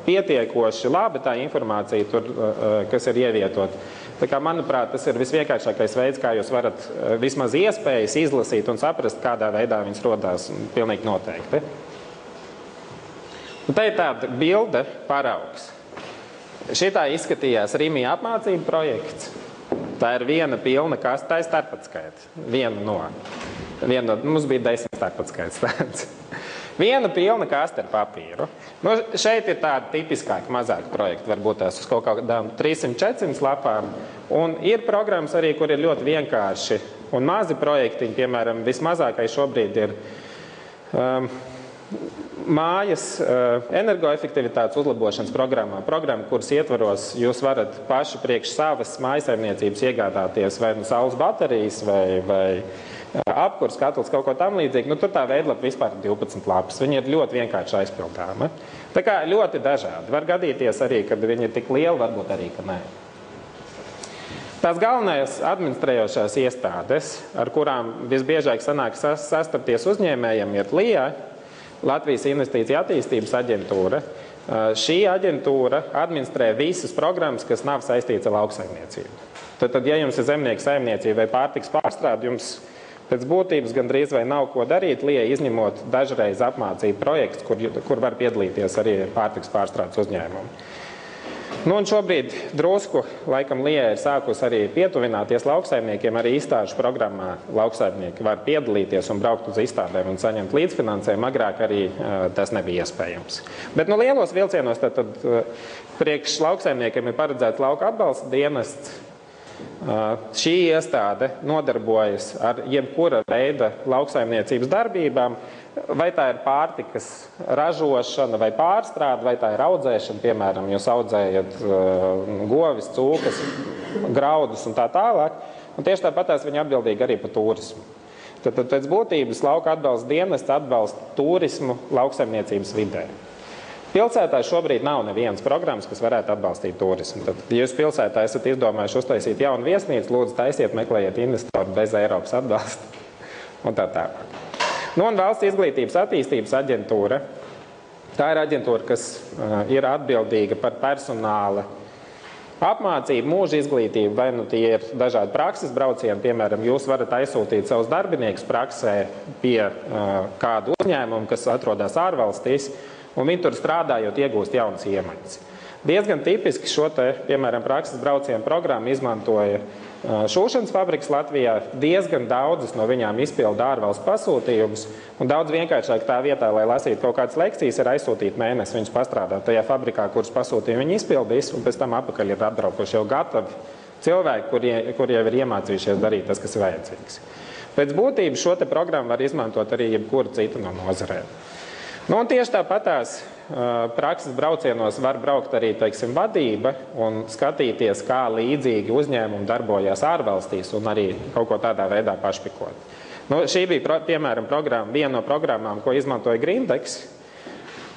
[SPEAKER 2] pietiekoši labi tā informācija tur, kas ir ievietot. Tā kā, manuprāt, tas ir visvienkāršākais veids, kā jūs varat vismaz iespējas izlasīt un saprast, kādā veidā viņas rodās, pilnīgi noteikti. Un te ir tāda bilde paraugs. Šitā izskatījās Rimi apmācību projekts. Tā ir viena pilna kaste, tā ir starpatskaita. Mums bija 10 starpatskaitas tāds. Viena pilna kaste ar papīru. Nu, šeit ir tāda tipiskāka, mazāka projekta, varbūt tās uz kaut kādām 300-400 lapām. Un ir programmas arī, kur ir ļoti vienkārši un mazi projektiņi. Piemēram, vismazākais šobrīd ir mājas energoefektivitātes uzlabošanas programma, kuras ietvaros jūs varat paši priekš savas mājasaimniecības iegādāties vai nu saules baterijas vai apkurs katls, kaut ko tam līdzīgi. Nu, tur tā veidlapa vispār 12 lapas. Viņi ir ļoti vienkārši aizpildāma. Tā kā ļoti dažādi. Var gadīties arī, kad viņi ir tik lieli, varbūt arī, ka nē. Tās galvenais administrējošās iestādes, ar kurām visbiežāk sanāk sastapties uzņēmējiem, ir LIA, Latvijas Investīcija attīstības aģentūra. Šī aģentūra administrē visas programmas, kas nav saistītas ar lauksaimniecību. Tad, ja jums ir zemnieku saimniecība vai pārtiks pārstrāde, jums pēc būtības gandrīz vai nav ko darīt, LIA izņemot dažreiz apmācību projekts, kur var piedalīties arī pārtiks pārstrādes uzņēmumi. Nu, un šobrīd drusku, laikam, LIA ir sākus arī pietuvināties lauksaimniekiem, arī izstāžu programmā lauksaimnieki var piedalīties un braukt uz izstādēm un saņemt līdzfinansējumu. Agrāk arī tas nebija iespējams. Bet no lielos vilcienos tad priekš lauksaimniekiem ir paredzēts lauka atbalsta dienests. Šī iestāde nodarbojas ar jebkura veida lauksaimniecības darbībām, vai tā ir pārtikas ražošana vai pārstrāde, vai tā ir audzēšana, piemēram, jūs audzējat govis, cūkas, graudus un tā tālāk. Un tieši tāpatās viņi atbildīgi arī par turismu. Tad pēc būtības lauka atbalsta dienests atbalsta turismu lauksaimniecības vidē. Pilsētā šobrīd nav nevienas programmas, kas varētu atbalstīt turismu. Tad, ja jūs pilsētā esat izdomājuši uztaisīt jaunu viesnīcu, lūdzu taisiet, meklējiet investoru bez Eiropas atbalsta un tā tālāk. Nu, un Valsts izglītības attīstības aģentūra. Tā ir aģentūra, kas ir atbildīga par personāla apmācību, mūža izglītību, vai nu tie ir dažādi prakses braucieni, piemēram, jūs varat aizsūtīt savus darbiniekus praksē pie kādu uzņēmumu, kas atrodas ārvalstīs, un viņi tur strādājot iegūst jaunas iemaņas. Diezgan tipiski šo te, piemēram, prakses braucienu programmu izmantoja šūšanas fabrikas Latvijā. Diezgan daudzas no viņām izpilda ārvalstu pasūtījumus, un daudz vienkāršāk tā vietā, lai lasītu kaut kādas lekcijas, ir aizsūtīt mēnesi viņus pastrādāt tajā fabrikā, kuras pasūtījumu viņi izpildīs, un pēc tam apakaļ ir atbraukuši jau gatavi cilvēki, kuri jau ir iemācījušies darīt tas, kas ir vajadzīgs. Pēc būtības šo te programmu var izmantot arī jebkura cita no nozarēm. Nu, un tieši tāpatās prakses braucienos var braukt arī, teiksim, vadība un skatīties, kā līdzīgi uzņēmumi darbojās ārvalstīs un arī kaut ko tādā veidā pašpikot. Nu, šī bija, piemēram, viena no programmām, ko izmantoja Grindex,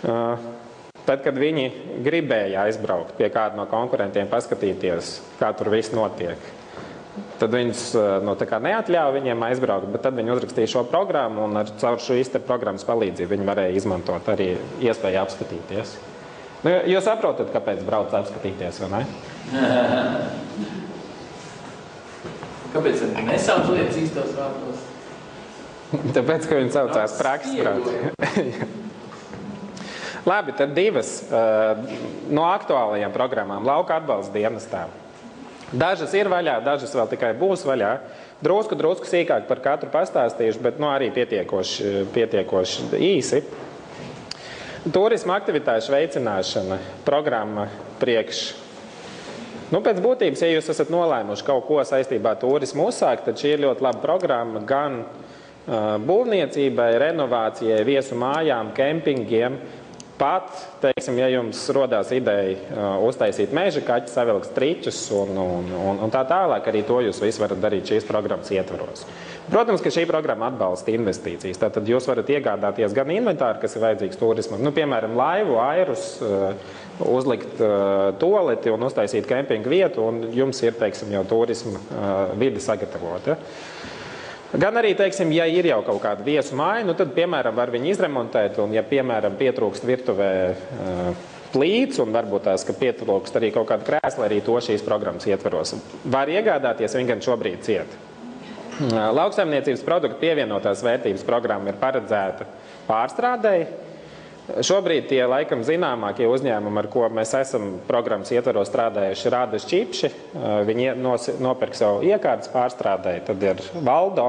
[SPEAKER 2] tad, kad viņi gribēja aizbraukt pie kāda no konkurentiem, paskatīties, kā tur viss notiek. Tad viņus neatļāva viņiem aizbraukt, bet tad viņi uzrakstīja šo programmu un caur šīs programmas palīdzību viņi varēja izmantot arī iespēju apskatīties. Nu, jūs saprotat, kāpēc brauc apskatīties, vai ne?
[SPEAKER 1] Kāpēc nesauc lietas īstos vārdos?
[SPEAKER 2] Tāpēc, ka viņi saucās prakses brauc. Labi, tad divas no aktuālajām programmām lauka atbalsta dienestām. Dažas ir vaļā, dažas vēl tikai būs vaļā. Drusku sīkāk par katru pastāstīšu, bet arī pietiekoši īsi. Turisma aktivitāšu veicināšana programma priekš. Pēc būtības, ja jūs esat nolēmuši kaut ko saistībā ar turismu uzsākt, tad šī ir ļoti laba programma gan būvniecībai, renovācijai, viesu mājām, kempingiem. Pat, teiksim, ja jums rodās ideja uztaisīt meža kaķi, savilkt striķus un tā tālāk, arī to jūs visu varat darīt šīs programmas ietvaros. Protams, ka šī programma atbalsta investīcijas. Tātad jūs varat iegādāties gan inventāru, kas ir vajadzīgs turismam, piemēram, laivu, airus, uzlikt toleti un uztaisīt kempingu vietu, un jums ir, teiksim, jau turisma vide sagatavota. Gan arī, teiksim, ja ir jau kaut kāda viesu māja, tad, piemēram, var viņu izremontēt, un ja, piemēram, pietrūkst virtuvē plīts, un varbūt tās, ka pietrūkst arī kaut kāda krēsla, arī to šīs programmas ietvaros. Var iegādāties, viņi gan šobrīd ciet. Lauksaimniecības produktu pievienotās vērtības programma ir paredzēta pārstrādei. Šobrīd tie laikam zināmākie uzņēmumi, ar ko mēs esam programmas ietvaros strādājuši, Rādas Čipši. Viņi nopirk savu iekārtas pārstrādēji. Tad ir Valdo,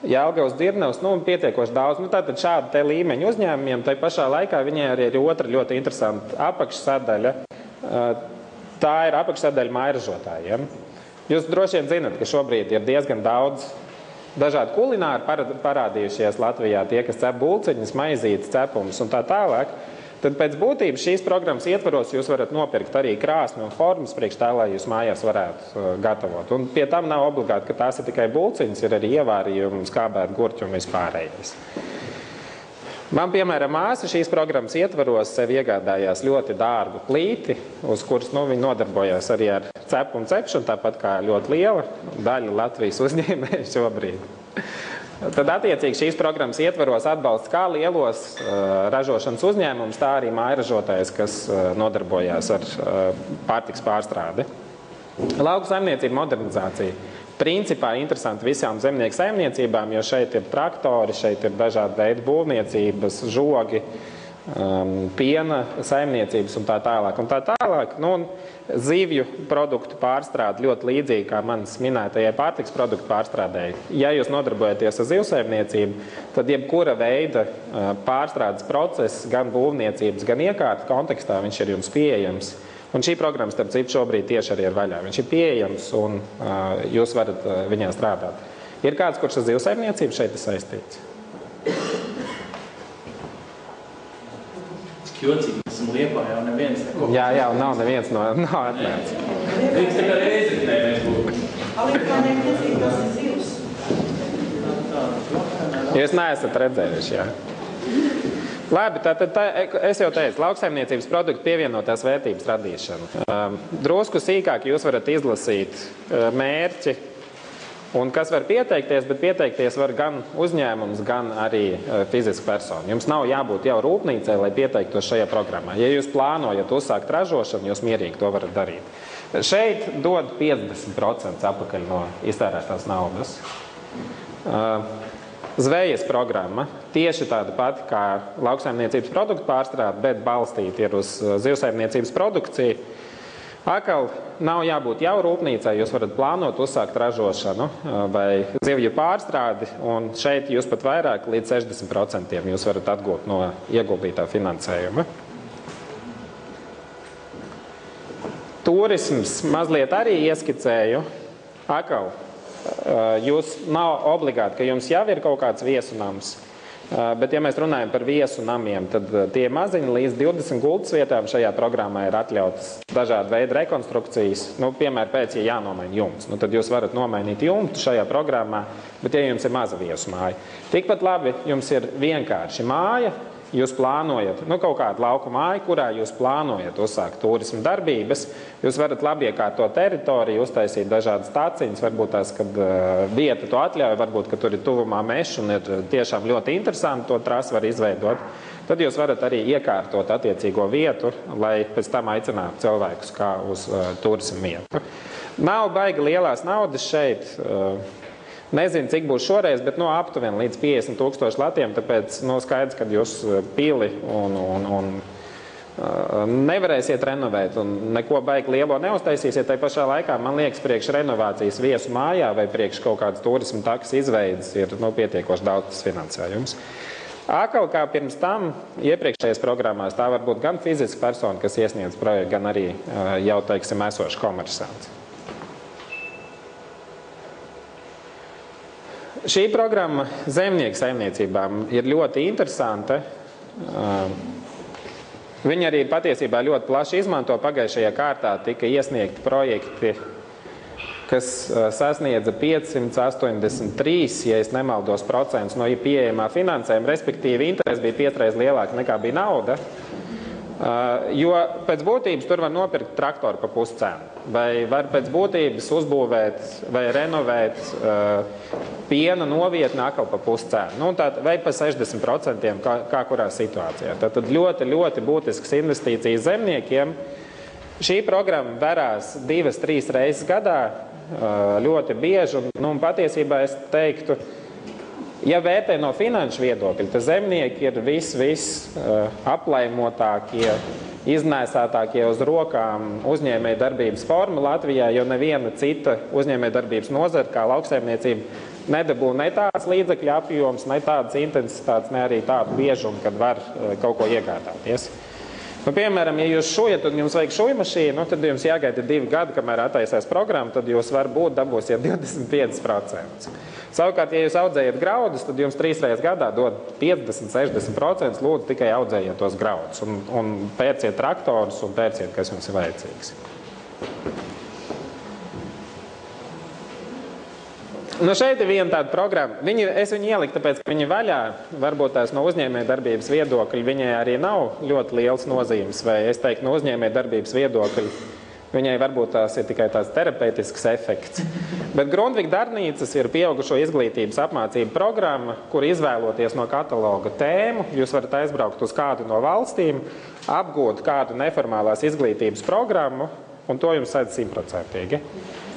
[SPEAKER 2] Jelgavas, Dzirnavas, pietiekoši daudz. Tātad šādi te līmeņu uzņēmumiem, tai pašā laikā viņai arī ir otra ļoti interesanta apakšsadaļa. Tā ir apakšsadaļa mājražotājiem. Jūs droši vien zinat, ka šobrīd ir diezgan daudz dažādi kulināri parādījušies Latvijā, tie, kas cep bulciņas, maizītes, cepumus un tā tālāk. Tad pēc būtības šīs programmas ietvaros jūs varat nopirkt arī krāsni un formas priekš tā, lai jūs mājās varētu gatavot. Un pie tam nav obligāti, ka tās ir tikai bulciņas, ir arī ievārījumi, skābēti gurķi un vispārējais. Man, piemēram, māsa šīs programmas ietvaros sev iegādājās ļoti dārgu plīti, uz kuras viņi nodarbojās arī ar cepu un cepšanu, tāpat kā ļoti liela daļa Latvijas uzņēmēju šobrīd. Tad, attiecīgi, šīs programmas ietvaros atbalsts kā lielos ražošanas uzņēmumus, tā arī mājražotājs, kas nodarbojās ar pārtikas pārstrādi. Lauku saimniecība modernizācija. Principā interesanti visām zemnieku saimniecībām, jo šeit ir traktori, šeit ir dažādi veidi būvniecības, žogi, piena saimniecības un tā tālāk. Un tā tālāk, zivju produktu pārstrāde ļoti līdzīgi kā manas minētajai pārtiks produktu pārstrādēji. Ja jūs nodarbojaties ar zivsaimniecību, tad jebkura veida pārstrādes process, gan būvniecības, gan iekārtu kontekstā, viņš ir jums pieejams. Un šī programma, starp citu, šobrīd tieši arī ir vaļā. Viņš ir pieejams un jūs varat viņā strādāt. Ir kāds, kurš ar zivsaimniecību šeit ir saistīts?
[SPEAKER 1] Jocīgi, esmu Liepā, jau neviens neko.
[SPEAKER 2] Jā, nav neviens nav atnācis.
[SPEAKER 1] Līdz tā kā Rēzeknē mēs būtu.
[SPEAKER 3] Aliekāniem nezinu, tas ir zivs.
[SPEAKER 2] Jūs neesat redzējuši, jā. Labi, tātad es jau teicu, lauksaimniecības produktu pievienotās vērtības radīšana. Drusku sīkāk jūs varat izlasīt mērķi, un kas var pieteikties, bet pieteikties var gan uzņēmums, gan arī fiziska persona. Jums nav jābūt jau rūpnīcai, lai pieteiktos šajā programmā. Ja jūs plānojat uzsākt ražošanu, jūs mierīgi to varat darīt. Šeit dod 50% apakaļ no iztērētās naudas. Zvejas programma tieši tāda pati kā lauksaimniecības produktu pārstrāde, bet balstīta ir uz zivsaimniecības produkciju. Atkal nav jābūt jau rūpnīcai, jūs varat plānot uzsākt ražošanu vai zivju pārstrādi, un šeit jūs pat vairāk līdz 60% jūs varat atgūt no ieguldītā finansējuma. Turisms mazliet arī ieskicēju. Atkal, jūs nav obligāti, ka jums jau ir kaut kāds viesunams, bet ja mēs runājam par viesu namiem, tad tie maziņi līdz 20 gultas vietām šajā programmā ir atļautas dažādi veidi rekonstrukcijas. Piemēram, pēc, ja jānomaina jumts, tad jūs varat nomainīt jumtu šajā programmā, bet ja jums ir maza viesu māja. Tikpat labi jums ir vienkārši māja, jūs plānojat kaut kādu lauku māju, kurā jūs plānojat uzsākt turismu darbības, jūs varat labi iekārtot teritoriju, uztaisīt dažādas taciņas, varbūt tās, kad vieta to atļauj, varbūt, ka tur ir tuvumā mežs un ir tiešām ļoti interesanti to trasu var izveidot. Tad jūs varat arī iekārtot attiecīgo vietu, lai pēc tam aicinātu cilvēkus kā uz turismu vietu. Nav baigi lielās naudas šeit. Nezinu, cik būs šoreiz, bet aptuveni līdz 50 000 latiem, tāpēc skaidrs, ka jūs pili un nevarēsiet renovēt un neko baigi lielo neuztaisīsiet. Tai pašā laikā, man liekas, priekš renovācijas viesu mājā vai priekš kaut kādas turismu takas izveidas ir pietiekoši daudz tas finansējums. Atkal kā pirms tam, iepriekšējās programmās, tā var būt gan fiziska persona, kas iesniedz projektu, gan arī jau, teiksim, esošs komersants. Šī programma zemnieku saimniecībām ir ļoti interesanta. Viņi arī patiesībā ļoti plaši izmanto. Pagājušajā kārtā tika iesniegti projekti, kas sasniedza 583, ja es nemaldos, procentus no pieejamā finansējuma, respektīvi interesi bija 5 reizes lielāka nekā bija nauda. Jo pēc būtības tur var nopirkt traktoru pa puscenu, vai var pēc būtības uzbūvēt vai renovēt piena novietni atkal pa puscenu, vai pa 60%, kā kurā situācijā. Tātad ļoti, ļoti būtisks investīcijas zemniekiem. Šī programma verās 2-3 reizes gadā, ļoti bieži, un patiesībā es teiktu, ja vērtē no finanšu viedokļa, tad zemnieki ir aplaimotākie, iznēsātākie uz rokām uzņēmēja darbības forma Latvijā, jo neviena cita uzņēmēja darbības nozara kā lauksaimniecība nedabū ne tāds līdzekļu apjoms, ne tādas intensitātes, ne arī tādu biežumu, kad var kaut ko iegādāties. Piemēram, ja jūs šujat un jums vajag šujmašīnu, tad jums jāgaida 2 gadi, kamēr attaisās programma, tad jūs varbūt dabūsiet 25%. Savukārt, ja jūs audzējat graudus, tad jums 3 reizes gadā dod 50-60%, lūdzu tikai audzējiet tos graudus un pērciet traktorus un pērciet, kas jums ir vajadzīgs. Šeit ir viena tāda programma. Es viņu ieliku, tāpēc, ka viņa vaļā, varbūt tās no uzņēmēja darbības viedokļa, viņai arī nav ļoti liels nozīmes, vai es teiktu, no uzņēmēja darbības viedokļa, viņai varbūt tās ir tikai tāds terapeitisks efekts. Bet Grundvika darbnīcas ir pieaugušo izglītības apmācību programma, kur izvēloties no kataloga tēmu, jūs varat aizbraukt uz kādu no valstīm, apgūt kādu neformālās izglītības programmu, un to jums sēdz 100%.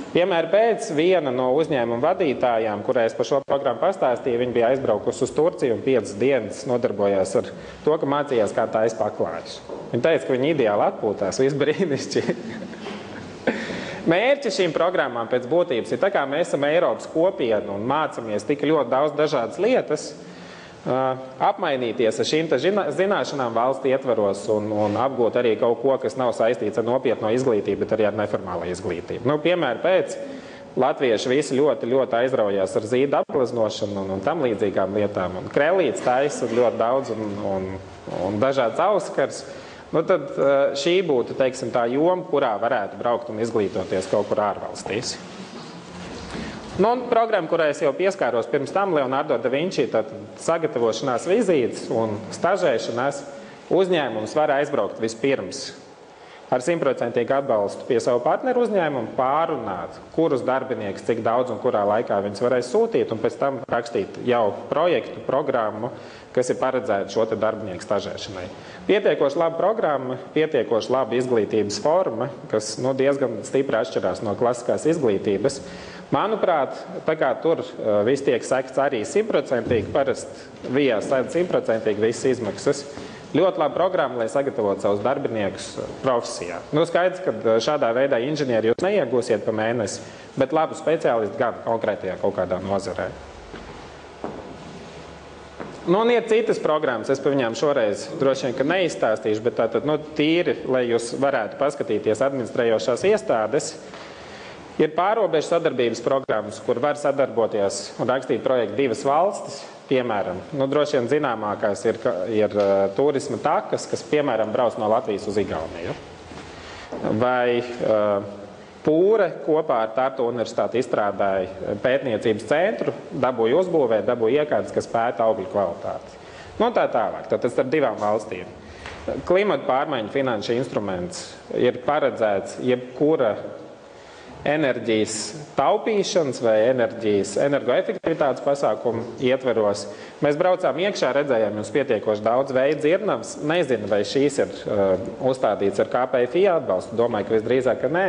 [SPEAKER 2] Piemēram, pēc viena no uzņēmuma vadītājām, kurai es par šo programmu pastāstīju, viņa bija aizbraukusi uz Turciju un 5 dienas nodarbojās ar to, ka mācījās, kā taisa paklājus. Viņa teica, ka viņa ideāli atpūtās, viss brīnišķīgi. Mērķi šīm programmām pēc būtības ir tā, kā mēs esam Eiropas kopiena un mācamies tik ļoti daudz dažādas lietas, apmainīties ar šīm zināšanām valsts ietvaros un apgūt arī kaut ko, kas nav saistīts ar nopietno izglītību, bet arī ar neformālo izglītību. Piemēram, pēc latvieši visi ļoti, ļoti aizraujās ar zīdu apgleznošanu un tam līdzīgām lietām. Un krellītes taisa ļoti daudz un dažādas auskars. Nu, tad šī būtu, teiksim, tā joma, kurā varētu braukt un izglītoties kaut kur ārvalstīs. Nu, un programma, kurai es jau pieskāros pirms tam, Leonardo da Vinci, tad sagatavošanās vizītes un stažēšanās uzņēmums var aizbraukt vispirms ar 100% atbalstu pie savu partneru uzņēmumu, pārunāt, kurus darbinieks, cik daudz un kurā laikā viņus varēs sūtīt, un pēc tam rakstīt jau projektu, programmu, kas ir paredzēta šo te darbinieku stažēšanai. Pietiekoši laba programma, pietiekoši laba izglītības forma, kas diezgan stipri atšķirās no klasiskās izglītības. Manuprāt, tā kā tur viss tiek sekts arī 100%, parasti VIA sēd 100% visas izmaksas. Ļoti laba programma, lai sagatavotu savus darbiniekus profesijā. Skaidrs, ka šādā veidā inženieri jūs neiegūsiet pa mēnesi, bet labu speciālistu gan konkrētajā kaut kādā nozarē. Un ir citas programmas, es par viņām šoreiz droši vien, ka neizstāstīšu, bet tātad, tīri, lai jūs varētu paskatīties administrējošās iestādes, ir pārobežu sadarbības programmas, kur var sadarboties un rakstīt projektu divas valstis. Piemēram, droši vien zināmākās ir turisma takas, kas, piemēram, brauc no Latvijas uz Igauniju. Vai Pūre kopā ar Tartu universitāti izstrādāja pētniecības centru, dabūja uzbūvēt, dabūja iekārtas, kas pēta augļu kvalitāti. Tā tālāk, tātad starp divām valstīm. Klimata pārmaiņu finanšu instruments ir paredzēts jebkura enerģijas taupīšanas vai energoefektivitātes pasākumu ietveros. Mēs braucām iekšā, redzējām jums pietiekoši daudz veidu dzirnavas. Nezinu, vai šīs ir uzstādīts ar KPFI atbalstu. Domāju, ka visdrīzāk, ka nē.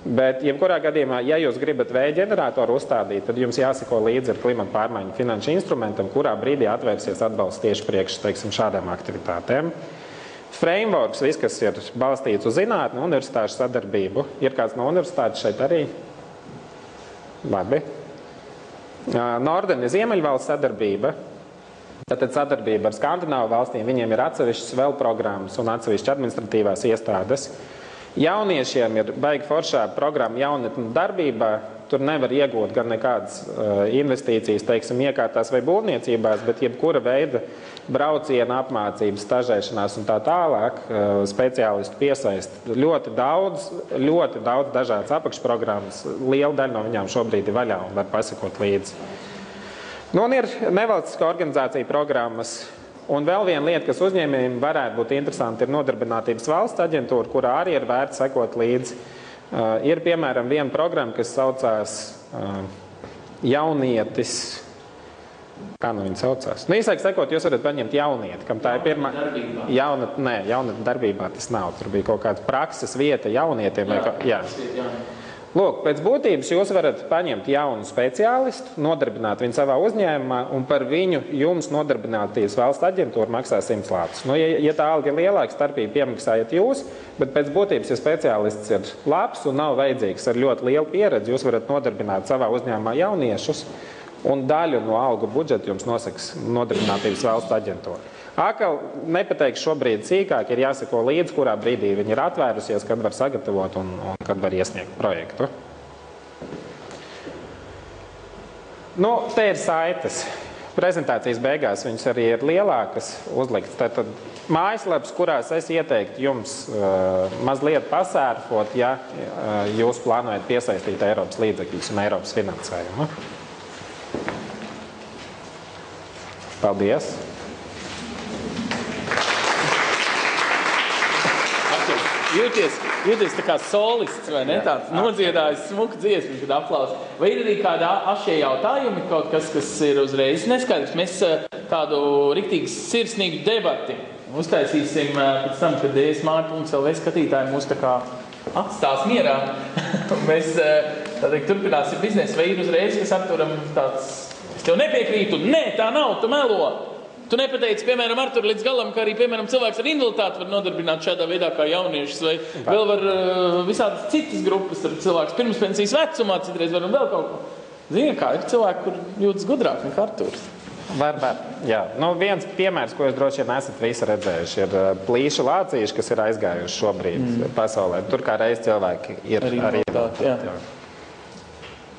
[SPEAKER 2] Bet, jebkurā gadījumā, ja jūs gribat vēja ģeneratoru uzstādīt, tad jums jāsako līdzi ar klimata pārmaiņu finanšu instrumentam, kurā brīdī atvērsies atbalsts tieši priekš, teiksim, šādām aktivitātēm. Frameworks, viss, kas ir balstīts uz zinātni, universitāšu sadarbību. Ir kāds no universitātes šeit arī? Labi. Norden ir Ziemeļvalsts sadarbība. Tātad sadarbība ar Skandināvu valstīm. Viņiem ir atsevišķas vēl programmas un atsevišķas administratīvās iestādes. Jauniešiem ir baigi foršā programma jaunatņu darbībā. Tur nevar iegūt gan nekādas investīcijas, teiksim, iekārtās vai būvniecībās, bet jebkura veida brauciena, apmācības, stažēšanās un tā tālāk speciālistu piesaist. Ļoti daudz dažādas apakšprogrammas. Liela daļa no viņām šobrīd ir vaļā un var pasakot līdzi. Un ir nevalstiskā organizācija programmas. Un vēl viena lieta, kas uzņēmējiem varētu būt interesanti, ir Nodarbinātības valsts aģentūra, kurā arī ir vērts sekot līdzi. Ir, piemēram, viena programma, kas saucās Jaunietis. Kā viņa saucās? Īsāk sakot, jūs varat paņemt jaunieti, kam tā ir pirmā... Jaunatņu darbībā tas nav. Tur bija kaut kāda prakses vieta jaunietiem. Jā. Lūk, pēc būtības jūs varat paņemt jaunu speciālistu, nodarbināt viņu savā uzņēmumā, un par viņu jums Nodarbinātības valsts aģentūra maksā 100 lātus. Ja tā alga ir lielāka, starpība piemaksājat jūs, bet pēc būtības, ja speciālists ir labs un nav vajadzīgs ar ļoti lielu pieredzi, jūs varat nodarbināt savā uzņēmumā jauniešus, un daļu no algu budžeta jums nosaks Nodarbinātības valsts aģentūra. Atkal nepateikšu šobrīd sīkāk, ir jāsako līdz, kurā brīdī viņi ir atvērusies, kad var sagatavot un kad var iesniegt projektu. Te ir saites. Prezentācijas beigās viņas arī ir lielākas uzliktas. Tātad mājaslaps, kurās es ieteiktu jums mazliet pasērfot, ja jūs plānojat piesaistīt Eiropas līdzekļus un Eiropas finansējumu. Paldies!
[SPEAKER 1] Jūties tā kā solists, vai ne? Tāds nodziedājis smuku dziesmu, kad aplausi. Vai ir arī kādi ašie jautājumi, kaut kas ir uzreiz neskaidrs? Mēs tādu riktīgi sirsnīgu debati uztaisīsim pēc tam, kad Smart.lv skatītāji mūs tā kā atstās mierā. Mēs turpināsim biznesu. Vai ir uzreiz, kas Arturam tāds, es tev nepiekrītu, nē, tā nav, tu melo. Tu nepateici, piemēram, Artur, līdz galam, ka arī, piemēram, cilvēks ar invaliditāti var nodarbināt šādā veidā kā jauniešus, vai vēl var visādas citas grupas, ar cilvēks pirmspensijas vecumā, citreiz varam vēl kaut ko. Zini, kā ir cilvēki, kur jūtas gudrāk nekā Arturs.
[SPEAKER 2] Var. Jā. Viens piemērs, ko jūs droši vien esat visi redzējuši, ir plīšu lācīši, kas ir aizgājuši šobrīd pasaulē. Tur kā reiz cilvēki ir arī invaliditāti.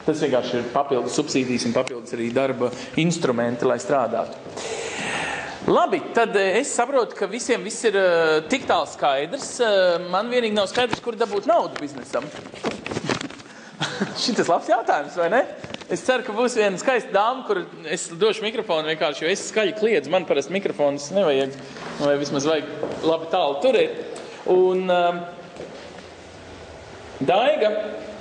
[SPEAKER 1] Tas vienkārši ir papildus subsīdijas un papildus arī darba instrumenti, lai strādātu. Labi, tad es saprotu, ka visiem viss ir tik tālu skaidrs. Man vienīgi nav skaidrs, kur dabūt naudu biznesam. Šitas labs jautājums, vai ne? Es ceru, ka būs viena skaista dāma, kur es došu mikrofonu vienkārši, jo es skaļi kliedzu. Man parasti mikrofonus nevajag, vai vismaz vajag labi tālu turēt. Un Daiga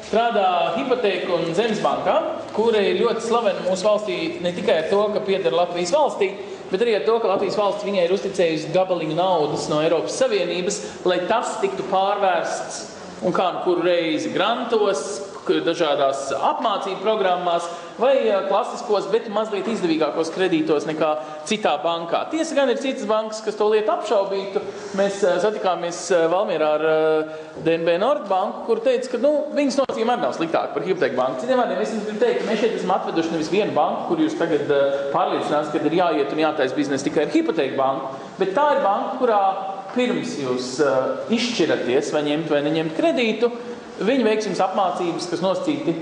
[SPEAKER 1] strādā Hipotēku un Zemes bankā, kura ir ļoti slavena mūsu valstī ne tikai ar to, ka pieder Latvijas valstī, bet arī ar to, ka Latvijas valsts viņai ir uzticējusi gabaliņu naudas no Eiropas Savienības, lai tas tiktu pārvērsts un kā nu kuru reizi grantos, dažādās apmācību programmās vai klasiskos, bet mazliet izdevīgākos kredītos nekā citā bankā. Tiesa gan ir citas bankas, kas to lietu apšaubītu. Mēs satikāmies Valmierā ar DNB Nordbanku, kur teica, ka viņas nosacījumi arī nav sliktāki par Hipotēku banku. Citiem vārdiem, es gribu teikt, ka mēs šeit esam atveduši nevis vienu banku, kur jūs tagad pārliecinās, ka ir jāiet un jātais biznes tikai ar Hipotēku banku, bet tā ir banka, kurā pirms jūs izšķiraties vai ņemt vai neņemt kredītu, viņi veiks jums apmācības, kas nosacīti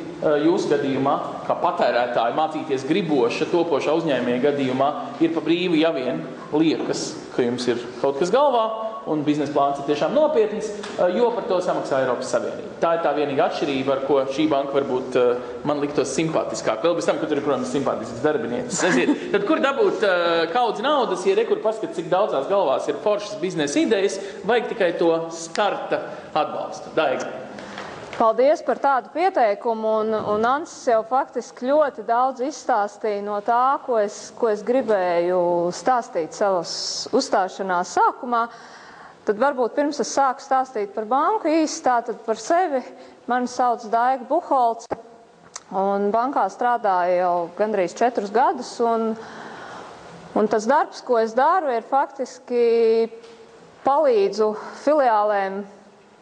[SPEAKER 1] jūsu gadījumā, kā patērētāji mācīties griboša, topošā uzņēmēja gadījumā, ir pa brīvu, ja vien liekas, ka jums ir kaut kas galvā un biznesa plāns ir tiešām nopietns, jo par to samaksā Eiropas Savienība. Tā ir tā vienīga atšķirība, ar ko šī banka varbūt man liktos simpātiskāk. Vēl bez tam, ka tur ir, protams, simpātisks darbinieces. Tad kur dabūt kaudzi naudas, ja rekur paskat, cik daudzās galvās ir foršas biznesa idejas, vajag tikai to starta atbalstu. Daiga.
[SPEAKER 4] Paldies par tādu pieteikumu, un Ansis jau faktiski ļoti daudz izstāstīja no tā, ko es gribēju stāstīt savas uzstāšanās sākumā. Tad varbūt pirms es sāku stāstīt par banku īsti, tātad par sevi. Mani sauc Daiga Buholce, un bankā strādāju jau gandrīz 4 gadus, un tas darbs, ko es daru, ir faktiski palīdzu filiālēm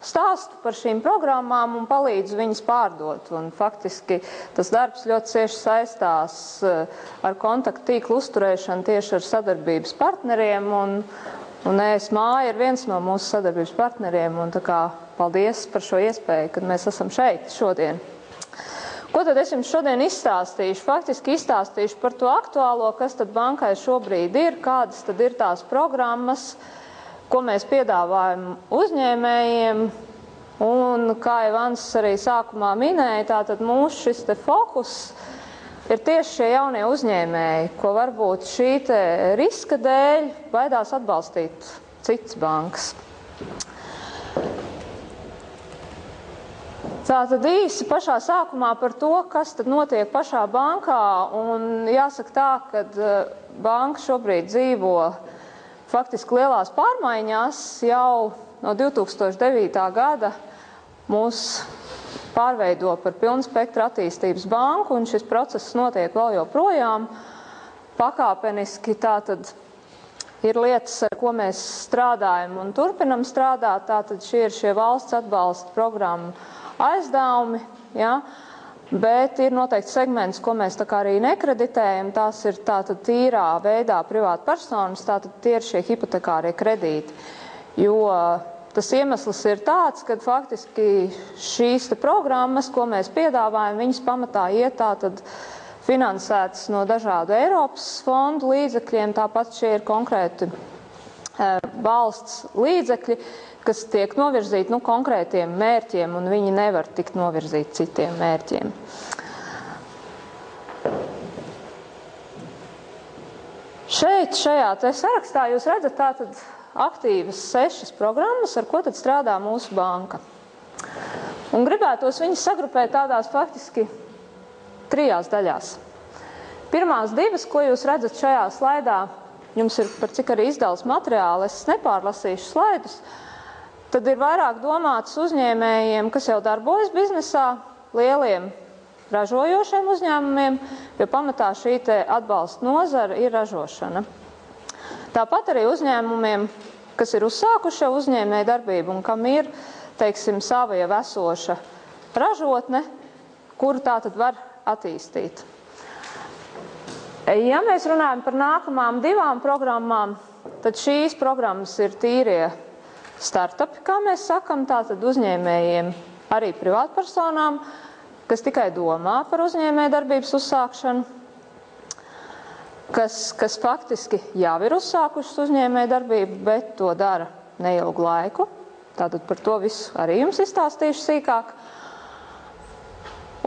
[SPEAKER 4] stāstu par šīm programmām un palīdzu viņas pārdot. Un faktiski tas darbs ļoti cieši saistās ar kontaktu tīklu uzturēšanu tieši ar sadarbības partneriem. Un ES Māja ir viens no mūsu sadarbības partneriem. Un tā kā paldies par šo iespēju, kad mēs esam šeit šodien. Ko tad es jums šodien izstāstīšu? Faktiski izstāstīšu par to aktuālo, kas tad bankai šobrīd ir, kādas tad ir tās programmas, ko mēs piedāvājam uzņēmējiem, un kā jau Ansis arī sākumā minēja, tātad mūsu šis te fokus ir tieši šie jaunie uzņēmēji, ko varbūt šī te riska dēļ baidās atbalstīt citas bankas. Tātad īsi pašā sākumā par to, kas tad notiek pašā bankā, un jāsaka tā, ka banka šobrīd dzīvo faktiski lielās pārmaiņās. Jau no 2009. gada mūs pārveido par pilnu spektru attīstības banku, un šis process notiek vēl joprojām. Pakāpeniski tātad ir lietas, ar ko mēs strādājam un turpinam strādāt. Tātad šie valsts atbalsta programmu aizdevumi, ja? Bet ir noteikti segments, ko mēs tā kā arī nekreditējam. Tās ir tātad tīrā veidā privāta personas, tātad tie ir šie hipotekārie kredīti. Jo tas iemesls ir tāds, ka faktiski šīs te programmas, ko mēs piedāvājam, viņas pamatā iet tātad finansētas no dažādu Eiropas fondu līdzekļiem. Tāpat šie ir konkrēti valsts līdzekļi, kas tiek novirzīti konkrētiem mērķiem, un viņi nevar tikt novirzīti citiem mērķiem. Šeit, šajā te sarakstā, jūs redzat tātad aktīvas 6 programmas, ar ko tad strādā mūsu banka. Un gribētos viņas sagrupēt tādās faktiski 3 daļās. Pirmās 2, ko jūs redzat šajā slaidā, jums ir par cik arī izdevums materiāli, es nepārlasīšu slaidus, tad ir vairāk domāts uzņēmējiem, kas jau darbojas biznesā, lieliem ražojošiem uzņēmumiem, jo pamatā šī te atbalsta nozara ir ražošana. Tāpat arī uzņēmumiem, kas ir uzsākuši uzņēmēju darbību un kam ir, teiksim, sava jau esoša ražotne, kuru tā tad var attīstīt. Ja mēs runājam par nākamām 2 programmām, tad šīs programmas ir tīrie startupi, kā mēs sakam, tātad uzņēmējiem, arī privātpersonām, kas tikai domā par uzņēmēju darbības uzsākšanu. kas faktiski jau ir uzsākušas uzņēmēju darbību, bet to dara neilgu laiku. Tātad par to visu arī jums izstāstīšu sīkāk.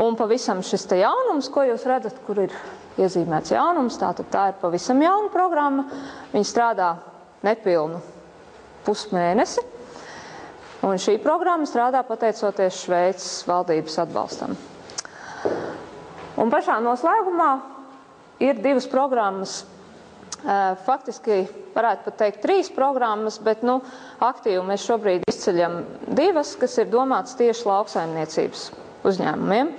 [SPEAKER 4] Un pavisam šis te jaunums, ko jūs redzat, kur ir iezīmēts jaunums, tātad tā ir pavisam jauna programma. Viņa strādā nepilnu pusmēnesi. Un šī programma strādā pateicoties Šveices valdības atbalstam. Un pašā noslēgumā ir 2 programmas, faktiski varētu pat teikt 3 programmas, bet aktīvi mēs šobrīd izceļam 2, kas ir domāts tieši lauksaimniecības uzņēmumiem.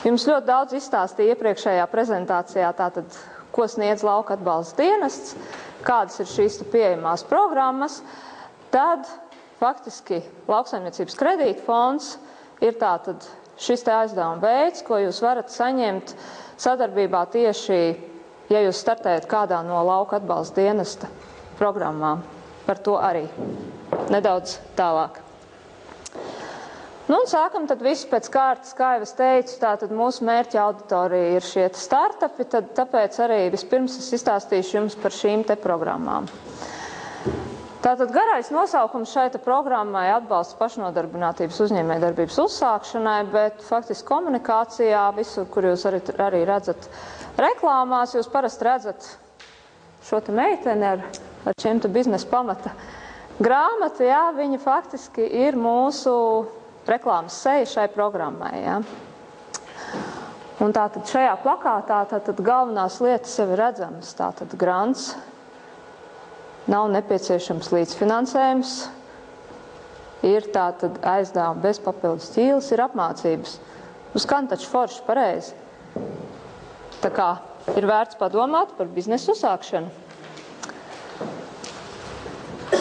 [SPEAKER 4] Jums ļoti daudz izstāstīja iepriekšējā prezentācijā, tātad, ko sniedz lauka atbalsta dienests, kādas ir šīs pieejamās programmas, tad faktiski lauksaimniecības kredīta fonds ir tātad šis te aizdevuma veids, ko jūs varat saņemt sadarbībā tieši, ja jūs startējat kādā no lauka atbalsta dienesta programmām. Par to arī nedaudz tālāk. Un sākam tad visu pēc kārtas, kā jau es teicu, tātad mūsu mērķa auditorija ir šie startupi, tad tāpēc arī vispirms es izstāstīšu jums par šīm te programmām. Tātad garais nosaukums šai programmai atbalsts pašnodarbinātības uzņēmējdarbības uzsākšanai, bet faktiski komunikācijā, visur, kur jūs arī redzat reklāmās, jūs parasti redzat šo te meiteni ar šiem te biznesa pamata grāmatu, jā, viņa faktiski ir mūsu reklāmas seja šai programmai, jā. Un tātad šajā plakātā tātad galvenās lietas jau ir redzamas, tātad grants, nav nepieciešams līdzfinansējums, ir tātad aizdevumi bez papildus ķīles, ir apmācības. Uz kan taču forši pareizi. Tā kā ir vērts padomāt par biznesu uzsākšanu.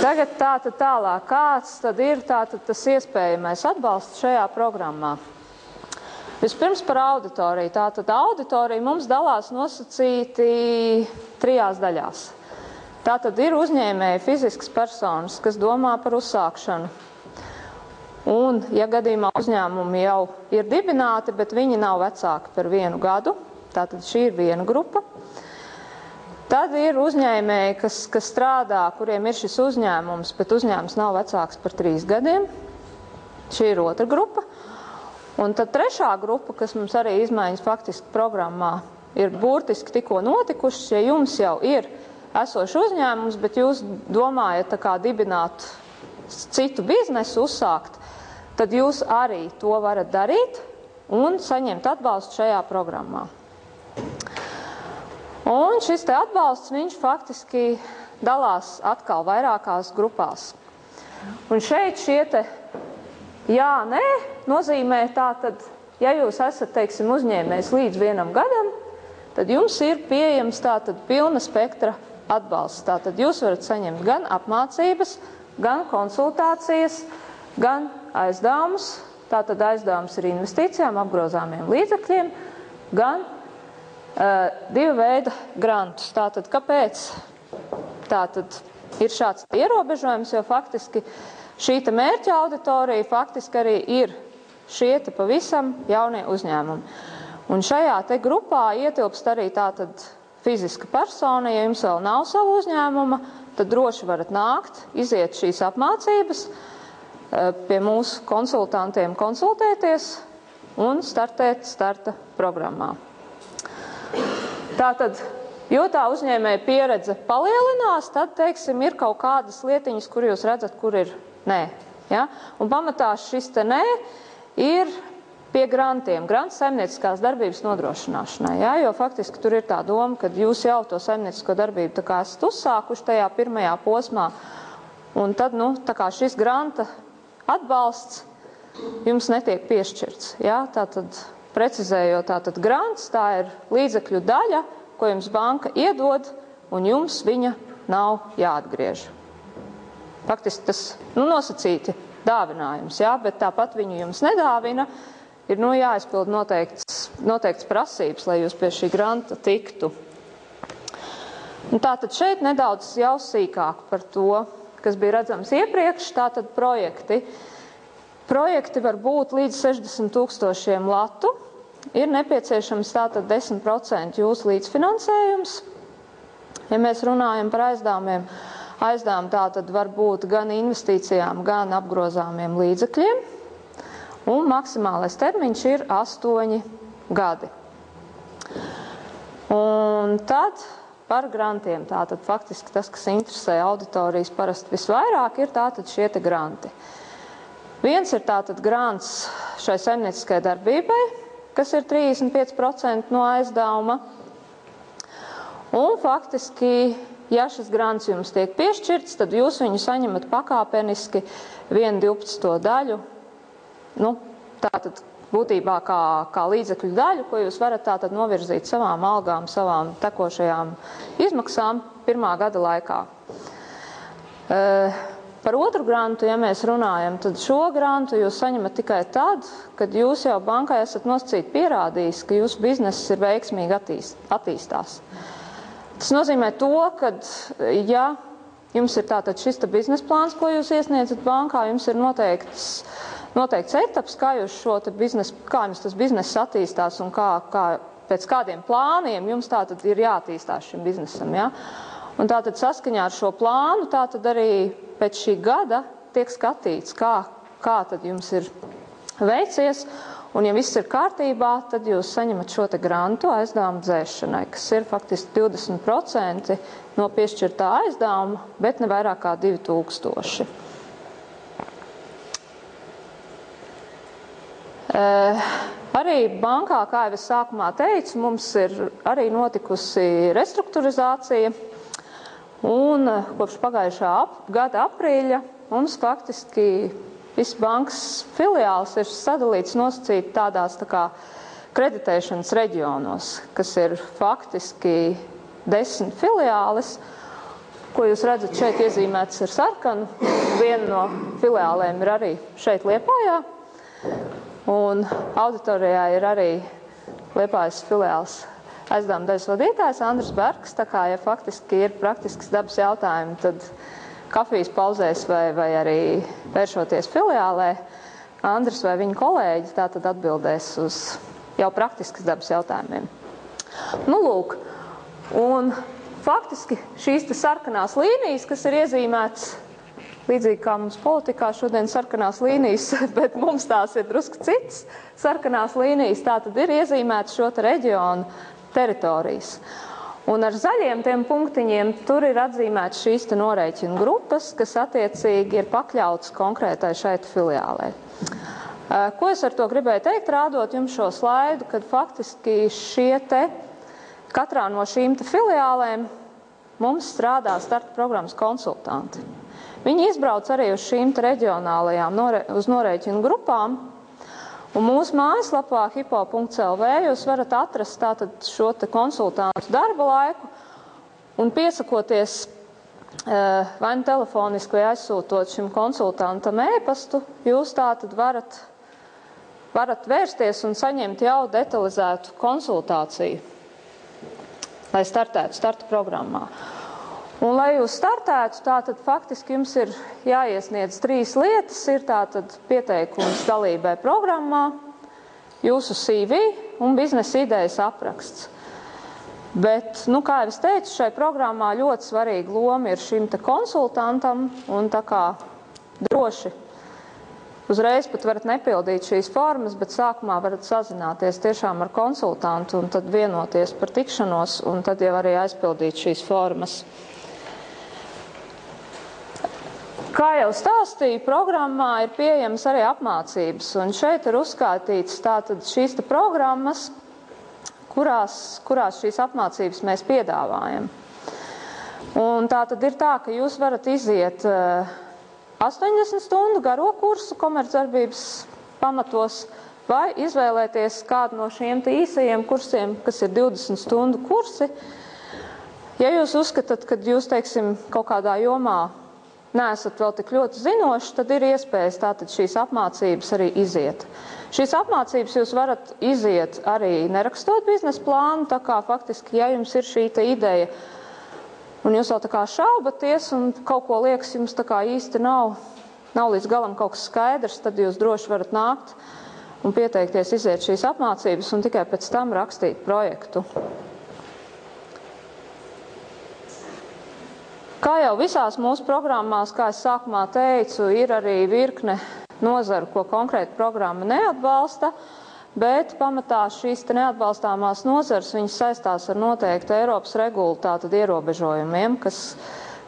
[SPEAKER 4] Tagad tātad tālāk, kāds tad ir tātad tas iespējamais atbalsts šajā programmā. Vispirms par auditoriju. Tātad auditorija mums dalās nosacīti 3 daļās. Tātad ir uzņēmēji fiziskas personas, kas domā par uzsākšanu. Un, ja gadījumā uzņēmumi jau ir dibināti, bet viņi nav vecāki par 1 gadu, tātad šī ir viena grupa. Tad ir uzņēmēji, kas strādā, kuriem ir šis uzņēmums, bet uzņēmums nav vecāks par 3 gadiem. Šī ir otra grupa. Un tad trešā grupa, kas mums arī izmaiņas faktiski programmā, ir burtiski tikko notikušas, ja jums jau ir esošs uzņēmums, bet jūs domājat tā kā dibināt citu biznesu, uzsākt, tad jūs arī to varat darīt un saņemt atbalstu šajā programmā. Un šis te atbalsts, viņš faktiski dalās atkal vairākās grupās. Un šeit šie te jā, nē, nozīmē tātad, ja jūs esat, teiksim, uzņēmējs līdz 1 gadam, tad jums ir pieejams tātad pilna spektra atbalsts. Tātad jūs varat saņemt gan apmācības, gan konsultācijas, gan aizdevumus. Tātad aizdevums ir investīcijām, apgrozāmiem līdzekļiem, gan 2 veida grantus. Tātad kāpēc? Tātad ir šāds ierobežojums, jo faktiski šī te mērķa auditorija faktiski arī ir šie te pavisam jaunie uzņēmumi. Un šajā te grupā ietilpst arī tātad fiziska persona, ja jums vēl nav savu uzņēmuma, tad droši varat nākt, iziet šīs apmācības, pie mūsu konsultantiem konsultēties un startēt starta programmā. Tātad, jo tā uzņēmēja pieredze palielinās, tad, teiksim, ir kaut kādas lietiņas, kur jūs redzat, kur ir nē. Ja? Un pamatā šis te nē ir pie grantiem, grants saimnieciskās darbības nodrošināšanai, ja? Jo faktiski tur ir tā doma, ka jūs jau to saimniecisko darbību tā kā esat uzsākuši tajā pirmajā posmā, un tad, tā kā šis granta atbalsts jums netiek piešķirts, ja? Tātad, precizējot, tātad grants, tā ir līdzekļu daļa, ko jums banka iedod, un jums viņa nav jāatgriež. Faktiski tas, nosacīti dāvinājums, ja? Bet tāpat viņu jums nedāvina, ir jāizpild noteikts prasības, lai jūs pie šī granta tiktu. Un tātad šeit nedaudz jau sīkāk par to, kas bija redzams iepriekš, tātad projekti. Projekti var būt līdz 60 000 latu, ir nepieciešams tātad 10% jūsu līdzfinansējums, Ja mēs runājam par aizdevumiem, aizdevumi tātad var būt gan investīcijām, gan apgrozāmiem līdzekļiem, un maksimālais termiņš ir 8 gadi. Un tad par grantiem, tātad faktiski tas, kas interesē auditorijas parasti visvairāk, ir tātad šie te granti. Viens ir tātad grants šai saimnieciskai darbībai, kas ir 35% no aizdevuma. Un faktiski, ja šis grants jums tiek piešķirts, tad jūs viņu saņemat pakāpeniski 1/12 daļu, tātad būtībā kā līdzekļu daļu, ko jūs varat tātad novirzīt savām algām, savām tekošajām izmaksām 1. gada laikā. Par otru grantu, ja mēs runājam, tad šo grantu jūs saņemat tikai tad, kad jūs jau bankai esat nosacīti pierādījis, ka jūsu bizness ir veiksmīgi attīstās. Tas nozīmē to, ka, ja jums ir tātad šis biznesa plāns, ko jūs iesniedzat bankā, jums ir noteikts etaps, kā jums tas bizness attīstās un pēc kādiem plāniem jums tātad ir jāattīstās šim biznesam. Ja? Un tātad saskaņā ar šo plānu, tātad arī pēc šī gada tiek skatīts, kā tad jums ir veicies. Un, ja viss ir kārtībā, tad jūs saņemat šo te grantu aizdevumu dzēšanai, kas ir faktiski 20% no piešķirtā aizdevuma, bet ne vairāk kā 2000. Arī bankā, kā jau es sākumā teicu, mums ir arī notikusi restruktūrizācija, un kopš pagājušā gada aprīļa mums faktiski viss bankas filiāls ir sadalīts nosacīt tādās tā kā kreditēšanas reģionos, kas ir faktiski 10 filiāles, ko jūs redzat šeit iezīmētas ar sarkanu. Viena no filiālēm ir arī šeit Liepājā, un auditorijā ir arī Liepājas filiāls aizdevuma daļas vadītājs Andris Bergs, tā kā, ja faktiski ir praktisks dabas jautājumi, tad kafijas pauzēs vai arī vēršoties filiālē, Andris vai viņa kolēģi tātad atbildēs uz jau praktiskas dabas jautājumiem. Lūk, un faktiski šīs te sarkanās līnijas, kas ir iezīmētas, līdzīgi kā mums politikā šodien sarkanās līnijas, bet mums tās ir drusku citas sarkanās līnijas, tātad ir iezīmētas šo te reģionu teritorijas. Un ar zaļiem tiem punktiņiem tur ir atzīmētas šīs te norēķinu grupas, kas attiecīgi ir pakļautas konkrētai šeit filiālē. Ko es ar to gribēju teikt, rādot jums šo slaidu, kad faktiski katrā no šīm te filiālēm mums strādā starta programmas konsultanti. Viņi izbrauc arī uz šīm te reģionālajām uz norēķinu grupām. Un mūsu mājaslapā hipo.lv jūs varat atrast tātad šo te konsultantu darba laiku un piesakoties vai nu telefoniski vai aizsūtot šim konsultantam e-pastu, jūs tātad varat vērsties un saņemt jau detalizētu konsultāciju, lai startētu starta programmā. Un, lai jūs startētu, tātad faktiski jums ir jāiesniedz 3 lietas. Ir tātad pieteikums dalībai programmā, jūsu CV un biznesa idejas apraksts. Bet, kā jau es teicu, šai programmā ļoti svarīga loma ir šim te konsultantam, un tā kā droši uzreiz pat varat nepildīt šīs formas, bet sākumā varat sazināties tiešām ar konsultantu un tad vienoties par tikšanos, un tad jau arī aizpildīt šīs formas. Kā jau stāstīju, programmā ir pieejamas arī apmācības, un šeit ir uzskaitīts tātad šīs te programmas, kurās šīs apmācības mēs piedāvājam. Un tātad ir tā, ka jūs varat iziet 80 stundu garo kursu komercdarbības pamatos, vai izvēlēties kādu no šiem te īsajiem kursiem, kas ir 20 stundu kursi. Ja jūs uzskatāt, ka jūs, teiksim, kaut kādā jomā neesat vēl tik ļoti zinoši, tad ir iespējas tātad šīs apmācības arī iziet. Šīs apmācības jūs varat iziet arī nerakstot biznesa plānu, tā kā faktiski, ja jums ir šī te ideja, un jūs vēl tā kā šaubaties, un kaut ko liekas jums tā kā īsti nav līdz galam kaut kas skaidrs, tad jūs droši varat nākt un pieteikties iziet šīs apmācības un tikai pēc tam rakstīt projektu. Kā jau visās mūsu programmās, kā es sākumā teicu, ir arī virkne nozaru, ko konkrēta programma neatbalsta, bet pamatā šīs neatbalstāmās nozares viņas saistās ar noteiktu Eiropas regulu, tātad ierobežojumiem,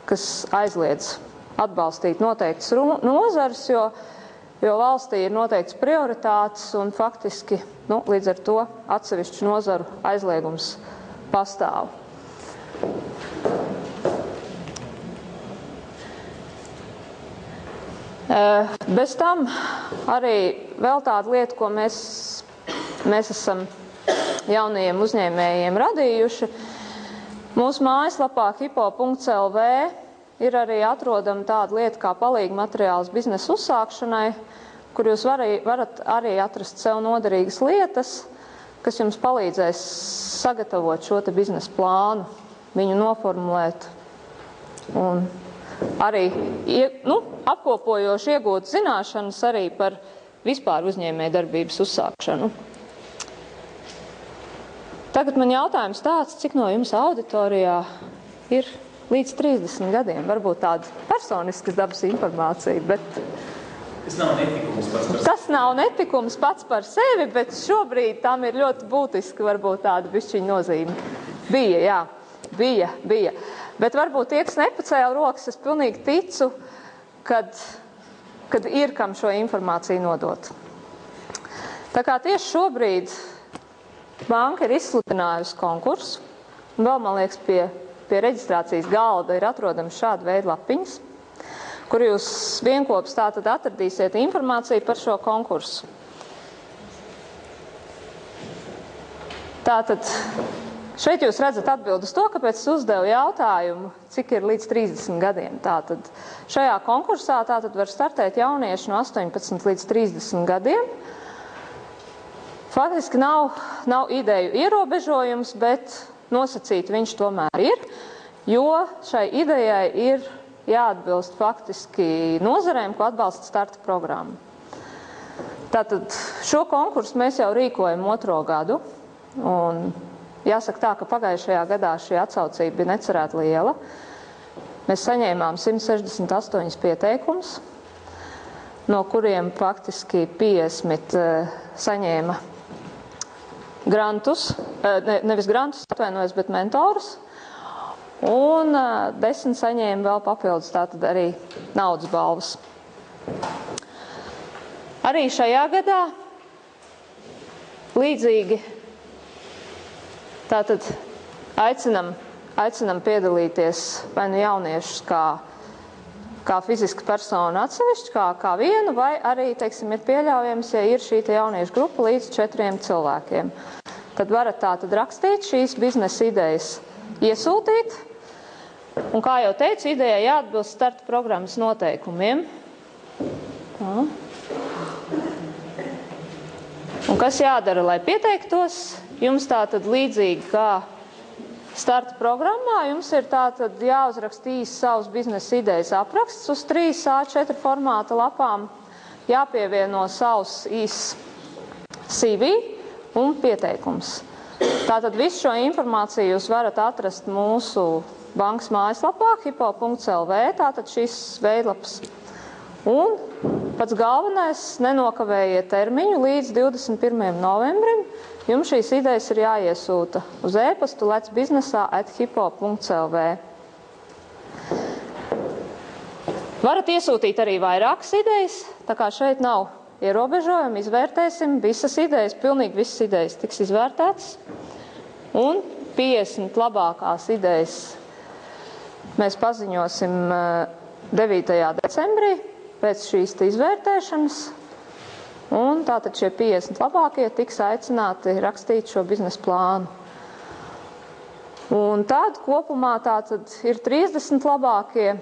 [SPEAKER 4] kas aizliedz atbalstīt noteiktas nozares, jo valstī ir noteikts prioritātes un faktiski līdz ar to atsevišķu nozaru aizliegums pastāv. Bez tam arī vēl tāda lieta, ko mēs esam jaunajiem uzņēmējiem radījuši. Mūsu mājaslapā hipo.lv ir arī atrodama tāda lieta kā palīga materiāls biznesa uzsākšanai, kur jūs varat arī atrast sev noderīgas lietas, kas jums palīdzēs sagatavot šo te biznesa plānu, viņu noformulēt un arī apkopojoši iegūt zināšanas arī par vispār uzņēmēju darbības uzsākšanu. Tagad man jautājums tāds, cik no jums auditorijā ir līdz 30 gadiem? Varbūt tāda personiskas dabas informācija, bet tas nav netikums pats par sevi, bet šobrīd tam ir ļoti būtiski varbūt tāda bišķiņa nozīme. Bija. Bet varbūt tie, kas nepacēla rokas, es pilnīgi ticu, kad ir kam šo informāciju nodot. Tā kā tieši šobrīd banka ir izsludinājusi konkursu, un vēl, man liekas, pie reģistrācijas galda ir atrodams šāda veida lapiņas, kur jūs vienkops tātad atradīsiet informāciju par šo konkursu. Tātad šeit jūs redzat atbildi uz to, kāpēc es uzdevu jautājumu, cik ir līdz 30 gadiem. Tātad šajā konkursā tātad var startēt jaunieši no 18 līdz 30 gadiem. Faktiski nav ideju ierobežojums, bet nosacīt viņš tomēr ir, jo šai idejai ir jāatbilst faktiski nozarēm, ko atbalsta starta programma. Tātad šo konkursu mēs jau rīkojam 2. gadu, un jāsaka tā, ka pagājušajā gadā šī atsaucība bija necerēta liela. Mēs saņēmām 168 pieteikumus, no kuriem faktiski 50 saņēma grantus, nevis grantus, atvainojos, bet mentorus, un 10 saņēma vēl papildus tātad arī naudas balvas. Arī šajā gadā līdzīgi tātad aicinam piedalīties vai nu jauniešus kā fiziska persona atsevišķi, kā vienu, vai arī, teiksim, ir pieļaujams, ja ir šī jauniešu grupa līdz 4 cilvēkiem. Tad varat tātad rakstīt šīs biznesa idejas, iesūtīt, un, kā jau teicu, idejai jāatbilst starta programmas noteikumiem. Un kas jādara, lai pieteiktos? Jums tātad līdzīgi kā starta programmā, jums ir tātad jāuzraksta īsi savus biznesa idejas apraksts uz 3 A4 formāta lapām, jāpievieno savus īsts CV un pieteikums. Tātad visu šo informāciju jūs varat atrast mūsu bankas mājaslapā hipo.lv, tātad šīs veidlaps. Un pats galvenais, nenokavējiet termiņu līdz 21. novembrim. Jums šīs idejas ir jāiesūta uz e-pastu letsbiznesā@hipo.lv. Varat iesūtīt arī vairākas idejas, tā kā šeit nav ierobežojumi, izvērtēsim visas idejas, pilnīgi visas idejas tiks izvērtētas. Un 50 labākās idejas mēs paziņosim 9. decembrī pēc šīs izvērtēšanas. Un tātad šie 50 labākie tiks aicināti rakstīt šo biznesa plānu. Un tad kopumā tātad ir 30 labākie,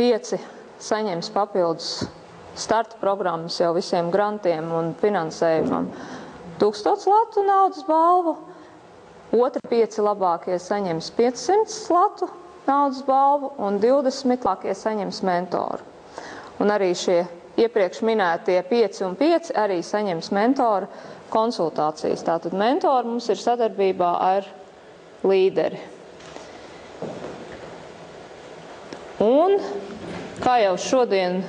[SPEAKER 4] 5 saņems papildus starta programmas jau visiem grantiem un finansējumam 1000 latu naudas balvu, otri 5 labākie saņems 500 latu naudas balvu un 20 labākie saņems mentoru. Un arī šie iepriekš minētie 5 un 5 arī saņems mentora konsultācijas. Tātad mentori mums ir sadarbībā ar līderi. Un, kā jau šodien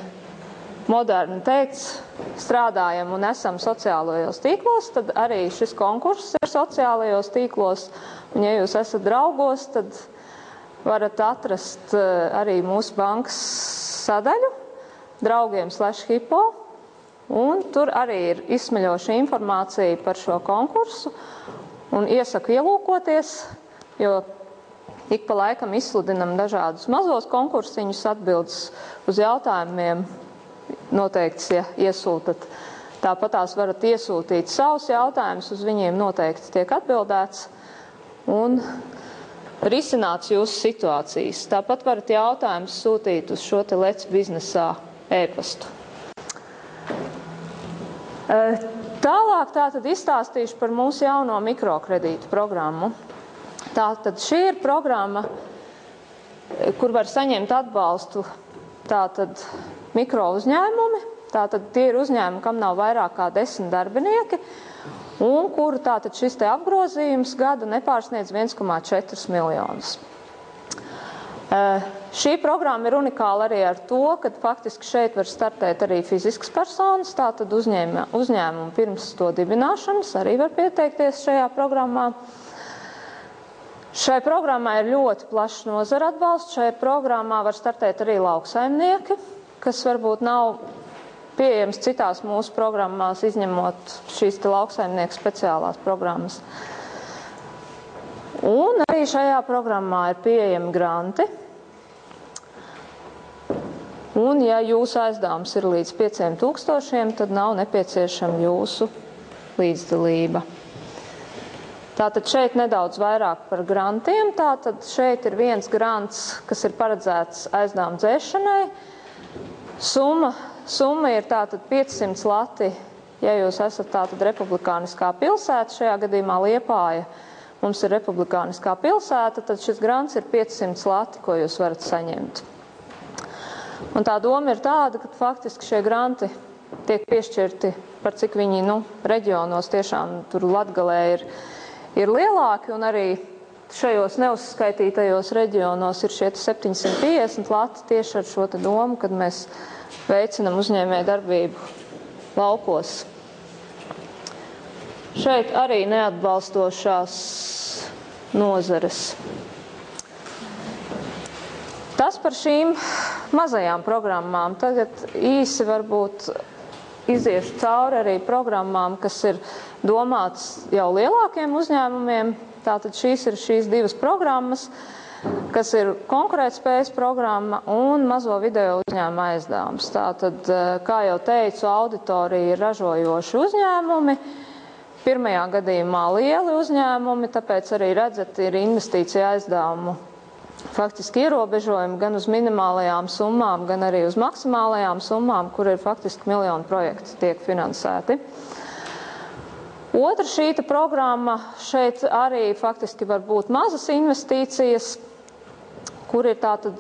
[SPEAKER 4] moderni teikts, strādājam un esam sociālajos tīklos, tad arī šis konkurss ir sociālajos tīklos. Un, ja jūs esat draugos, tad varat atrast arī mūsu bankas sadaļu draugiem/hipo. Un tur arī ir izsmeļoša informācija par šo konkursu. Un iesaku ielūkoties, jo ik pa laikam izsludinam dažādus mazos konkursiņus, atbildes uz jautājumiem noteikts, ja iesūtat. Tāpat tās varat iesūtīt savus jautājumus, uz viņiem noteikti tiek atbildēts un risināts jūsu situācijas. Tāpat varat jautājumus sūtīt uz šo te Let's Biznesā e-pastu. Tālāk tātad izstāstīšu par mūsu jauno mikrokredītu programmu. Tātad šī ir programma, kur var saņemt atbalstu tātad mikro uzņēmumi. Tātad tie ir uzņēmumi, kam nav vairāk kā 10 darbinieki, un kuru tātad šis te apgrozījums gada nepārsniedz 1,4 miljonus. Šī programma ir unikāla arī ar to, ka faktiski šeit var startēt arī fiziskas personas, tātad uzņēmumi pirms to dibināšanas arī var pieteikties šajā programmā. Šai programmā ir ļoti plašs nozara atbalsts. Šai programmā var startēt arī lauksaimnieki, kas varbūt nav pieejams citās mūsu programmās, izņemot šīs te lauksaimnieku speciālās programmas. Un arī šajā programmā ir pieejami granti. Un ja jūsu aizdevums ir līdz 5,000, tad nav nepieciešama jūsu līdzdalība. Tātad šeit nedaudz vairāk par grantiem. Tātad šeit ir viens grants, kas ir paredzēts aizdevuma dzēšanai. Summa ir tātad 500 lati, ja jūs esat tātad republikāniskā pilsēta, šajā gadījumā Liepāja mums ir republikāniskā pilsēta, tad šis grants ir 500 lati, ko jūs varat saņemt. Un tā doma ir tāda, ka faktiski šie granti tiek piešķirti par cik viņi, reģionos tiešām tur Latgalē ir lielāki, un arī šajos neuzskaitītajos reģionos ir šie 750 lati tieši ar šo te domu, kad mēs veicinam uzņēmēju darbību laukos. Šeit arī neatbalstošās nozares. Tas par šīm mazajām programmām. Tagad īsi varbūt iziešu cauri arī programmām, kas ir domāts jau lielākiem uzņēmumiem. Tātad šīs divas programmas, kas ir konkurētspējas programma un mazo video uzņēmuma aizdevums. Tātad, kā jau teicu, auditorija ir ražojoši uzņēmumi. Pirmajā gadījumā lieli uzņēmumi, tāpēc arī redzat, ir investīcija aizdevumu faktiski ierobežojumi gan uz minimālajām summām, gan arī uz maksimālajām summām, kur ir faktiski miljonu projekti tiek finansēti. Otra šīta programma, šeit arī faktiski var būt mazas investīcijas, kur ir tātad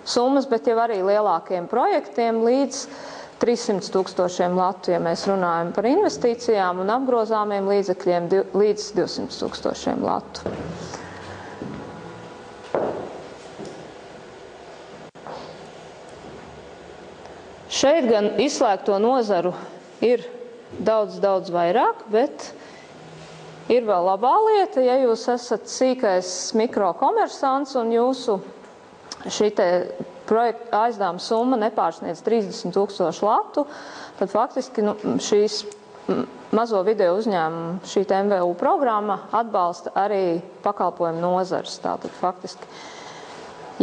[SPEAKER 4] summas, bet jau arī lielākiem projektiem līdz 300,000 latu, ja mēs runājam par investīcijām un apgrozāmiem līdzekļiem līdz 200,000 latu. Šeit gan izslēgto nozaru ir daudz vairāk, bet ir vēl labā lieta, ja jūs esat sīkais mikrokomersants un jūsu šī te projekta aizdevuma summa nepārsniedz 30,000 latu, tad faktiski šīs mazo video uzņēmumu, šī MVU programma atbalsta arī pakalpojumu nozares. Tātad faktiski,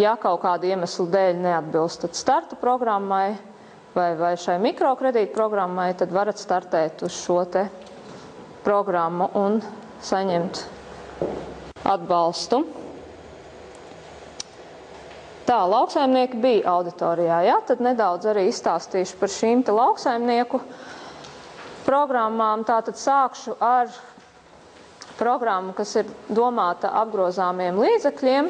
[SPEAKER 4] ja kaut kādu iemeslu dēļ neatbilstat starta programmai vai šai mikrokredīta programmai, tad varat startēt uz šo te programmu un saņemt atbalstu. Tā, lauksaimnieki bija auditorijā, ja? Tad nedaudz arī izstāstīšu par šīm te lauksaimnieku programmām. Tātad sākšu ar programmu, kas ir domāta apgrozāmiem līdzekļiem.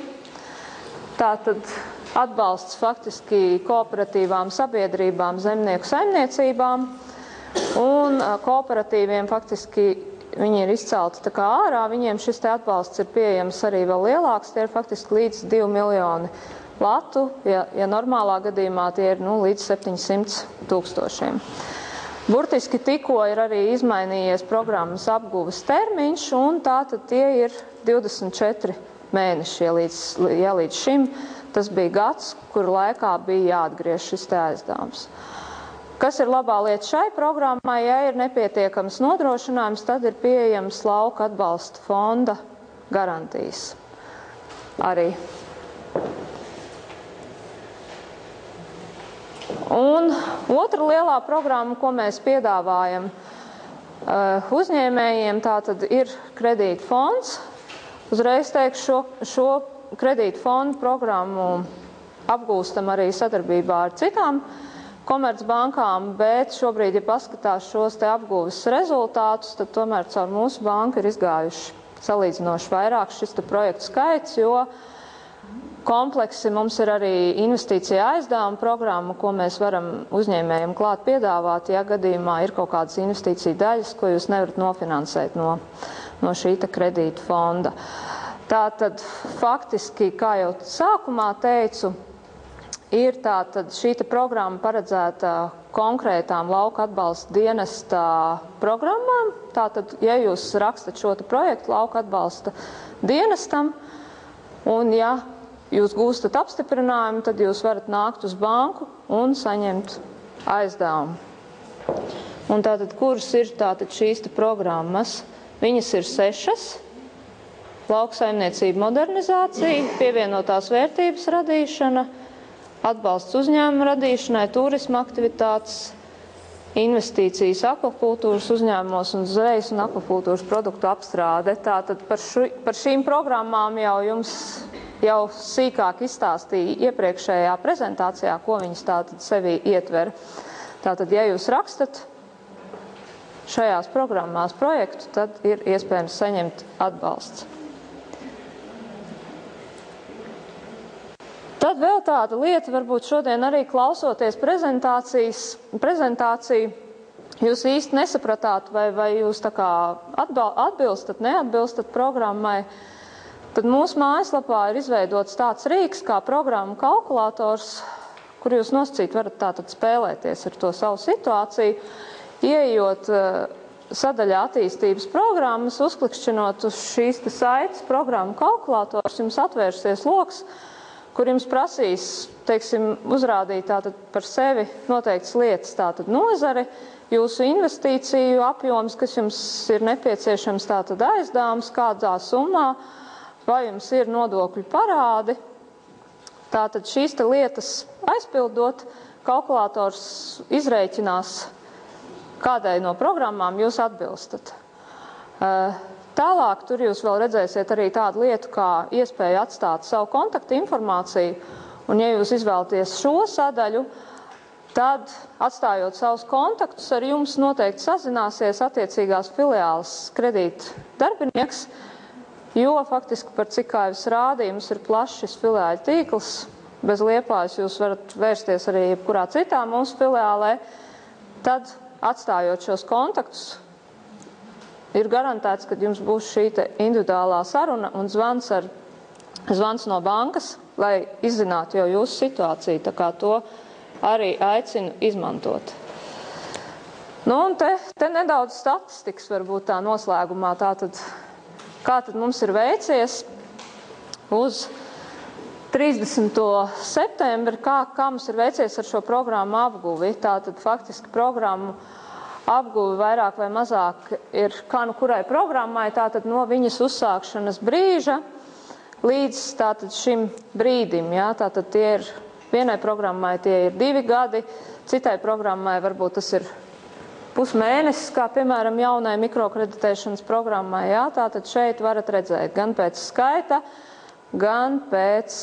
[SPEAKER 4] Tātad atbalsts faktiski kooperatīvām sabiedrībām, zemnieku saimniecībām un kooperatīviem faktiski viņi ir izcelti tā kā ārā, viņiem šis te atbalsts ir pieejams arī vēl lielāks, tie ir faktiski līdz 2 miljoni latu, ja normālā gadījumā tie ir līdz 700 000. Burtiski tikko ir arī izmainījies programmas apguves termiņš, un tātad tie ir 24 mēneši, ja līdz šim tas bija gads, kur laikā bija jāatgriež šis te aizdevums. Kas ir labā lieta šai programmai? Ja ir nepietiekams nodrošinājums, tad ir pieejams lauka atbalsta fonda garantijas arī. Un otra lielā programma, ko mēs piedāvājam uzņēmējiem, tātad ir kredīta fonds. Uzreiz teikšu, šo kredīta fondu programmu apgūstam arī sadarbībā ar citām komercbankām, bet šobrīd, ja paskatās šos te apgūves rezultātus, tad tomēr caur mūsu banku ir izgājuši salīdzinoši vairāk šis te projektu skaits, jo kompleksi mums ir arī investīcija aizdevuma programma, ko mēs varam uzņēmējiem klāt piedāvāt, ja gadījumā ir kaut kādas investīcija daļas, ko jūs nevarat nofinansēt no šī te kredīta fonda. Tātad faktiski, kā jau sākumā teicu, ir tātad šī te programma paredzēta konkrētām lauka atbalsta dienesta programmām. Tātad, ja jūs rakstat šo te projektu lauka atbalsta dienestam, un ja jūs gūstat apstiprinājumu, tad jūs varat nākt uz banku un saņemt aizdevumu. Un tātad, kuras ir tātad šīs te programmas? Viņas ir 6. Lauksaimniecība modernizācija, pievienotās vērtības radīšana, atbalsts uzņēmumu radīšanai, turisma aktivitātes, investīcijas akvakultūras uzņēmumos un zvejas un akvakultūras produktu apstrāde. Tātad par šīm programmām jau sīkāk izstāstīja iepriekšējā prezentācijā, ko viņas tātad sevī ietver. Tātad, ja jūs rakstat šajās programmās projektu, tad ir iespējams saņemt atbalsts. Tad vēl tāda lieta, varbūt šodien arī klausoties prezentāciju, jūs īsti nesapratāt, vai jūs tā kā atbilstat, neatbilstat programmai. Tad mūsu mājaslapā ir izveidots tāds rīks kā programmu kalkulators, kur jūs nosacīt varat tātad spēlēties ar to savu situāciju, ieejot sadaļā attīstības programmas, uzklikšķinot uz šīs te saites programmu kalkulators, jums atvērsies loks, kur jums prasīs, teiksim, uzrādīt tātad par sevi noteikts lietas, tātad nozari, jūsu investīciju apjoms, kas jums ir nepieciešams tātad aizdevums, kādā summā, vai jums ir nodokļu parādi. Tātad šīs te lietas aizpildot, kalkulators izrēķinās, kādai no programmām jūs atbilstat. Tālāk tur jūs vēl redzēsiet arī tādu lietu, kā iespēju atstāt savu kontaktu informāciju, un ja jūs izvēlaties šo sadaļu, tad atstājot savus kontaktus, ar jums noteikti sazināsies attiecīgās filiāles kredīta darbinieks, jo faktiski par cik kā jūs rādījums ir plašs šis filiāļu tīkls, bez Liepājas jūs varat vērsties arī jebkurā citā mūsu filiālē, tad atstājot šos kontaktus, ir garantēts, ka jums būs šī te individuālā saruna un zvans no bankas, lai izzinātu jau jūsu situāciju, tā kā to arī aicinu izmantot. Nu, un te nedaudz statistikas varbūt tā noslēgumā, tātad, kā tad mums ir veicies uz 30. septembri, kā mums ir veicies ar šo programmu apguvi. Tātad faktiski programmu apguvi vairāk vai mazāk ir kā nu kurai programmai, tātad no viņas uzsākšanas brīža līdz tātad šim brīdim. Ja? Tātad tie ir, vienai programmai tie ir 2 gadi, citai programmai varbūt tas ir pusmēnesis, kā piemēram jaunai mikrokreditēšanas programmai. Ja? Tātad šeit varat redzēt gan pēc skaita, gan pēc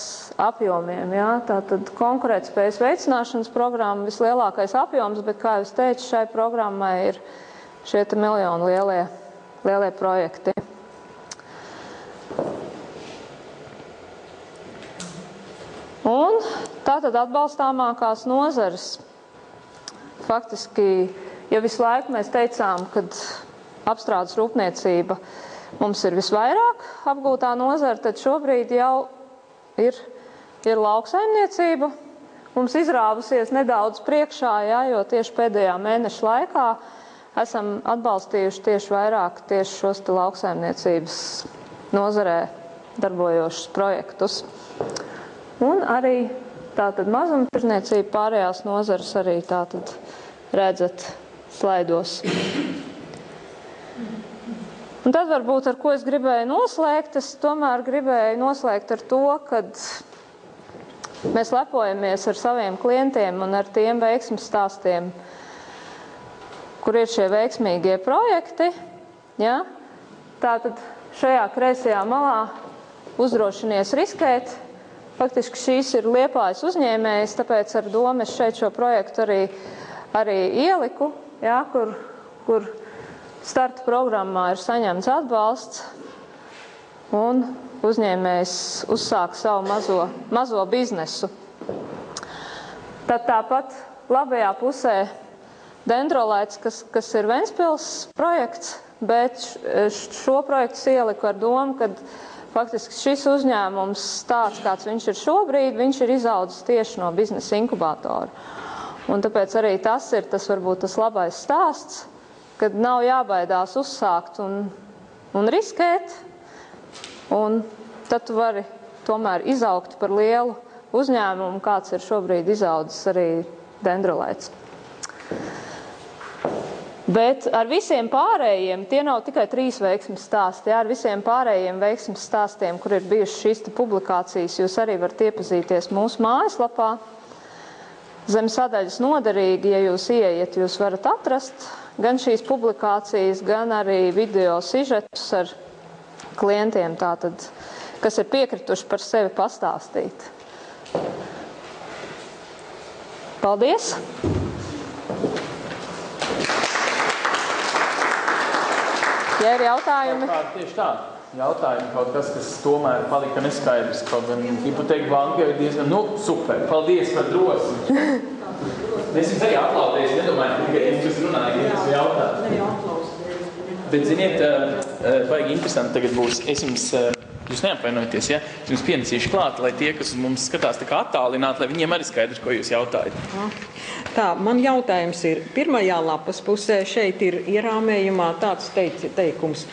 [SPEAKER 4] apjomiem. Ja? Tātad konkurētspējas veicināšanas programma vislielākais apjoms, bet, kā jūs teicu, šai programmai ir šie miljonu lielie projekti. Un tātad atbalstāmākās nozares. Faktiski, ja visu laiku mēs teicām, kad apstrādes rūpniecība mums ir visvairāk apgūtā nozara, tad šobrīd jau ir ir lauksaimniecība. Mums izrāvusies nedaudz priekšā, jo tieši pēdējā mēneša laikā esam atbalstījuši tieši vairāk tieši šos te lauksaimniecības nozarē darbojošus projektus. Un arī tātad mazumtirdzniecība, pārējās nozares arī tātad redzat slaidos. Un tad varbūt, ar ko es gribēju noslēgt, es tomēr gribēju noslēgt ar to, kad mēs lepojamies ar saviem klientiem un ar tiem veiksmes stāstiem, kur ir šie veiksmīgie projekti. Ja? Tātad šajā kreisajā malā uzdrošinies riskēt. Faktiski šīs ir Liepājas uzņēmējas, tāpēc ar domu es šeit šo projektu arī ieliku, ja? kur starta programmā ir saņemts atbalsts un uzņēmējs uzsāk savu mazo biznesu. Tad tāpat labajā pusē Dendrolaits, kas ir Ventspils projekts, bet šo projektu ieliku ar domu, ka faktiski šis uzņēmums tāds, kāds viņš ir šobrīd, viņš ir izaudzis tieši no biznesa inkubatora. Un tāpēc arī tas ir varbūt tas labais stāsts, kad nav jābaidās uzsākt un riskēt, un tad tu vari tomēr izaugt par lielu uzņēmumu, kāds ir šobrīd izaudzis arī Dendrolaits. Bet ar visiem pārējiem, tie nav tikai 3 veiksmes stāsti, ar visiem pārējiem veiksmes stāstiem, kur ir bijušas šīs publikācijas, jūs arī varat iepazīties mūsu mājaslapā. Zem sadaļas noderīgi, ja jūs ieiet, jūs varat atrast gan šīs publikācijas, gan arī video sižetus ar klientiem, tātad, kas ir piekrituši par sevi pastāstīt. Paldies! Ja ir jautājumi?
[SPEAKER 1] Tieši tā. Jautājumi kaut kas tomēr palika neskaidrs. Kaut gan hipoteka banka ir diezgan, super. Paldies par drosmi. Mēs jums arī aplaudēs, nedomājam, ka tikai jums runāja, ja tas jautā. Bet, ziniet, baigi interesanti tagad būs. Es jums, jūs neapvainojaties, ja? Es jums pienesīšu klāt, lai tie, kas mums skatās tā kā attālināt, lai viņiem arī skaidrs, ko jūs jautājat.
[SPEAKER 5] Tā, man jautājums ir, pirmajā lapas pusē šeit ir ierāmējumā tāds teikums.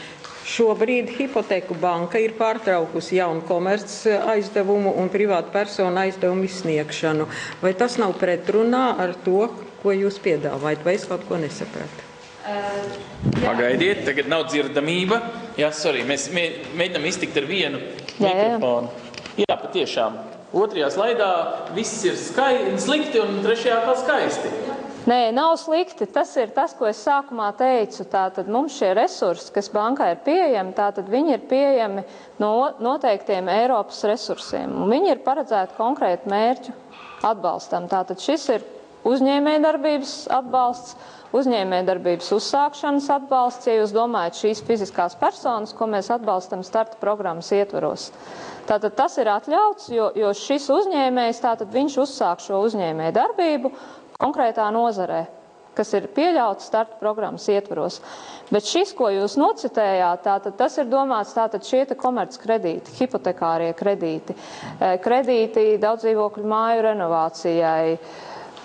[SPEAKER 5] Šobrīd hipoteku banka ir pārtraukusi jaunu komerc aizdevumu un privātu personu aizdevumu izsniegšanu. Vai tas nav pretrunā ar to, ko jūs piedāvājat, vai es kaut ko nesapratu?
[SPEAKER 1] Pagaidiet, tagad nav dzirdamība. Jā, sorry, mēs mēģinām iztikt ar vienu mikrofonu. Jā, patiešām. Otrajā slaidā viss ir slikti un trešajā kā skaisti.
[SPEAKER 4] Nē, nav slikti. Tas ir tas, ko es sākumā teicu. Tātad mums šie resursi, kas bankā ir pieejami, tātad viņi ir pieejami no noteiktiem Eiropas resursiem. Un viņi ir paredzēti konkrētu mērķu atbalstam. Tātad šis ir uzņēmējdarbības atbalsts, uzņēmējdarbības uzsākšanas atbalsts, ja jūs domājat šīs fiziskās personas, ko mēs atbalstam starta programmas ietvaros. Tātad tas ir atļauts, jo šis uzņēmējs, tātad viņš uzsāk šo uzņēmējdarbību konkrētā nozarē, kas ir pieļauts starta programmas ietvaros. Bet šis, ko jūs nocitējāt, tātad tas ir domāts tātad šie komerc kredīti, hipotekārie kredīti, kredīti daudzdzīvokļu māju renovācijai,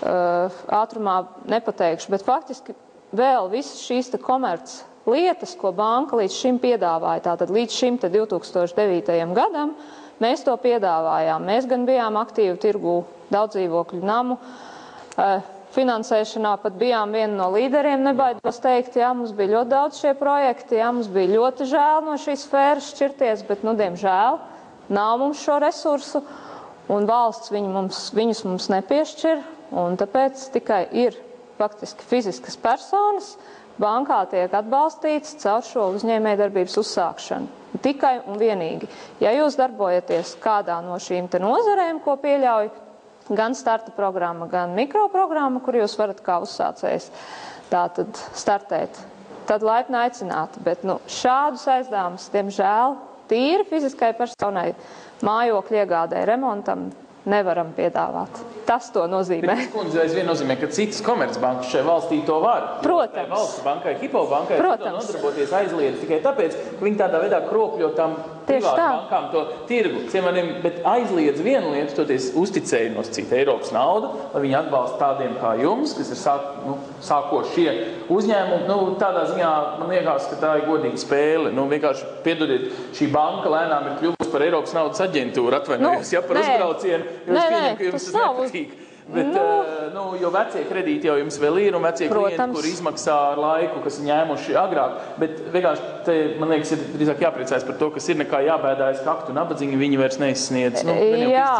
[SPEAKER 4] ātrumā nepateikšu, bet faktiski vēl visas šīs komerc lietas, ko banka līdz šim piedāvāja, tātad līdz šim 2009. Gadam, mēs to piedāvājām. Mēs gan bijām aktīvi tirgū daudzdzīvokļu namu finansēšanā, pat bijām viena no līderiem, nebaidos teikt, jā, mums bija ļoti daudz šie projekti, jā, mums bija ļoti žēl no šīs sfēras šķirties, bet, diemžēl, nav mums šo resursu, un valsts viņus mums nepiešķir, un tāpēc tikai ir faktiski fiziskas personas, bankā tiek atbalstīts caur šo uzņēmējdarbības uzsākšanu. Tikai un vienīgi. Ja jūs darbojaties kādā no šīm nozarēm, ko pieļauj gan starta programma, gan mikroprogramma, kur jūs varat kā uzsācējs tātad startēt, tad laipni aicināti. Bet šādus aizdevumus, diemžēl, tīri fiziskai personai, mājokļu iegādē, remontam, nevaram piedāvāt. Tas to nozīmē.
[SPEAKER 1] Bet tas, kundze, aizvien nozīmē, ka citas komercbankas šai valstī to var.
[SPEAKER 4] Protams.
[SPEAKER 1] Valsts bankai, Hypo bankai, to nodarboties aizliedz tikai tāpēc, ka viņi tādā veidā kropļo tam privātu bankām to tirgu. Bet aizliedz vienu lietu, toties uzticēju nosacīt Eiropas naudu, lai viņi atbalsta tādiem kā jums, kas ir sākošie uzņēmumi. Tādā ziņā man liekas, ka tā ir godīga spēle. Vienkārši piedodiet, šī banka lēnām ir kļuvusi par Eiropas naudas aģentūru, atvainojos, par uzbraucienu, jo es pieņemu, ka jums tas nepatīk. Bet, jo vecie kredīti jau jums vēl ir, un vecie klienti, kur izmaksā ar laiku, kas ir ņēmuši agrāk. Bet vienkārši te, man liekas, ir drīzāk jāpriecājas par to, kas ir nekā jābēdājas, ka aktu nabadzīgi viņi vairs neizsniedz.
[SPEAKER 4] Jā,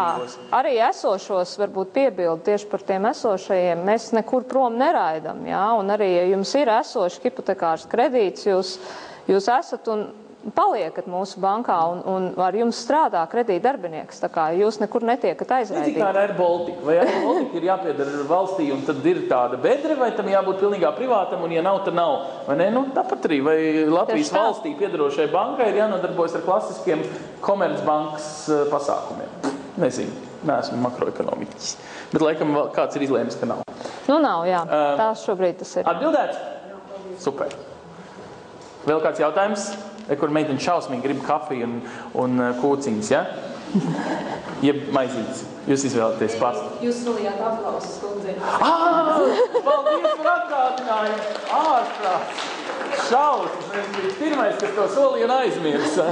[SPEAKER 4] arī esošos varbūt piebildu tieši par tiem esošajiem. Mēs nekur prom neraidam, jā, un arī, ja jums ir esoši hipotekārs kredīts, jūs esat un paliekat mūsu bankā un ar jums strādā kredīta darbinieks, tā kā jūs nekur netiekat aizraidīti.
[SPEAKER 1] Cik tā ir Air Baltica? Vai Air Baltica ir jāpiedara valstī un tad ir tāda bedre, vai tam jābūt pilnīgā privātam un ja nav, tad nav? Vai ne? Tāpat arī, vai Latvijas valstī piedarošai bankai ir jānodarbojas ar klasiskiem komercbankas pasākumiem? Nezinu, neesmu makroekonomiķis. Bet laikam kāds ir izlēmis, ka nav.
[SPEAKER 4] Nav, jā. Tā šobrīd tas ir.
[SPEAKER 1] Atbildēts? Super. Vēl kāds jautājums? Kur meiteni šausmīgi grib kafiju un kūciņas, ja? Jeb maizītes. Jūs izvēlaties pastu.
[SPEAKER 6] Jūs solījāt aplausus, kundze.
[SPEAKER 1] Paldies par atgādinājumu! Ārprāts! Šausmas! Pirmais, kas to solīja un aizmirsa.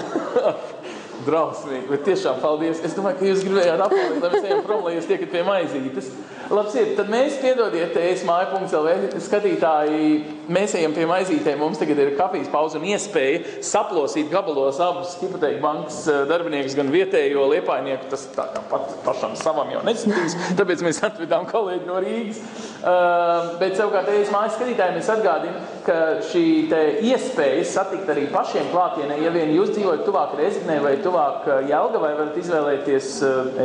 [SPEAKER 1] Drausmīgi, bet tiešām paldies. Es domāju, ka jūs gribējāt aplaukt, lai mēs ejam prom, lai jūs tiekat pie maizītes. Labs ir, tad mēs piedodiet esmāja.lv skatītāji, mēs ejam pie maizītēm, mums tagad ir kafijas pauze un iespēja saplosīt gabalos abus Hypoteku bankas darbiniekus, gan vietējo liepājnieku, tas tā kā pašam savam jau nesatīs, tāpēc mēs atvedām kolēģi no Rīgas. Bet savukārt esmāja skatītājiem es atgādinu, ka šī te iespēja satikt arī pašiem klātienē, ja vien jūs dzīvojat tuvāk Rezignē vai tuvāk Jelgavai, varat izvēlēties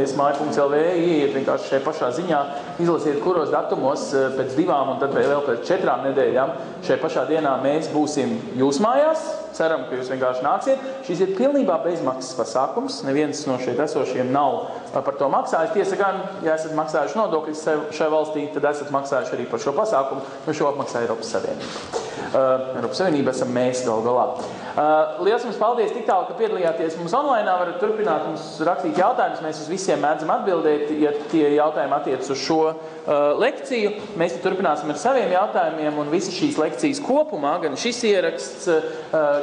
[SPEAKER 1] esmāja.lv, ieiet vienkārši šajā pašā ziņā, izlasiet, kuros datumos pēc 2 un tad vēl pēc 4 nedēļām šajā pašā dienā mēs būsim jūs mājās. Ceram, ka jūs vienkārši nāksiet. Šis ir pilnībā bezmaksas pasākums. Neviens no šeit esošiem nav par to maksājis. Tiesa gan, ja esat maksājuši nodokļus šai valstī, tad esat maksājuši arī par šo pasākumu, jo šo apmaksā Eiropas Savienība. Eiropas Savienība esam mēs gal galā. Liels jums paldies tik tālu, ka piedalījāties mums online. Varat turpināt mums rakstīt jautājumus. Mēs uz visiem mēdzam atbildēt, ja tie jautājumi attiec uz šo lekciju. Mēs turpināsim ar saviem jautājumiem un visas šīs lekcijas kopumā, gan šis ieraksts,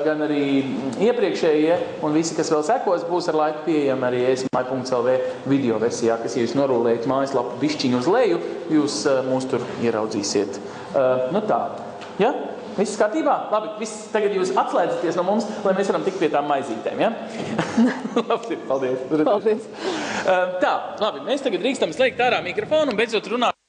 [SPEAKER 1] gan arī iepriekšējie un visi, kas vēl sekos, būs ar laiku pieejami arī esmāja.lv video versijā, kas, ja jūs norulējat mājaslapu bišķiņu uz leju, jūs mūs tur ieraudzīsiet. Tā. Ja? Viss kārtībā? Labi, viss tagad jūs atslēdzaties no mums, lai mēs varam tikt pie tām maizītēm, ja? Labi, paldies.
[SPEAKER 4] Paldies.
[SPEAKER 1] Tā, labi, mēs tagad drīkstam slēgt ārā mikrofonu un beidzot runāt.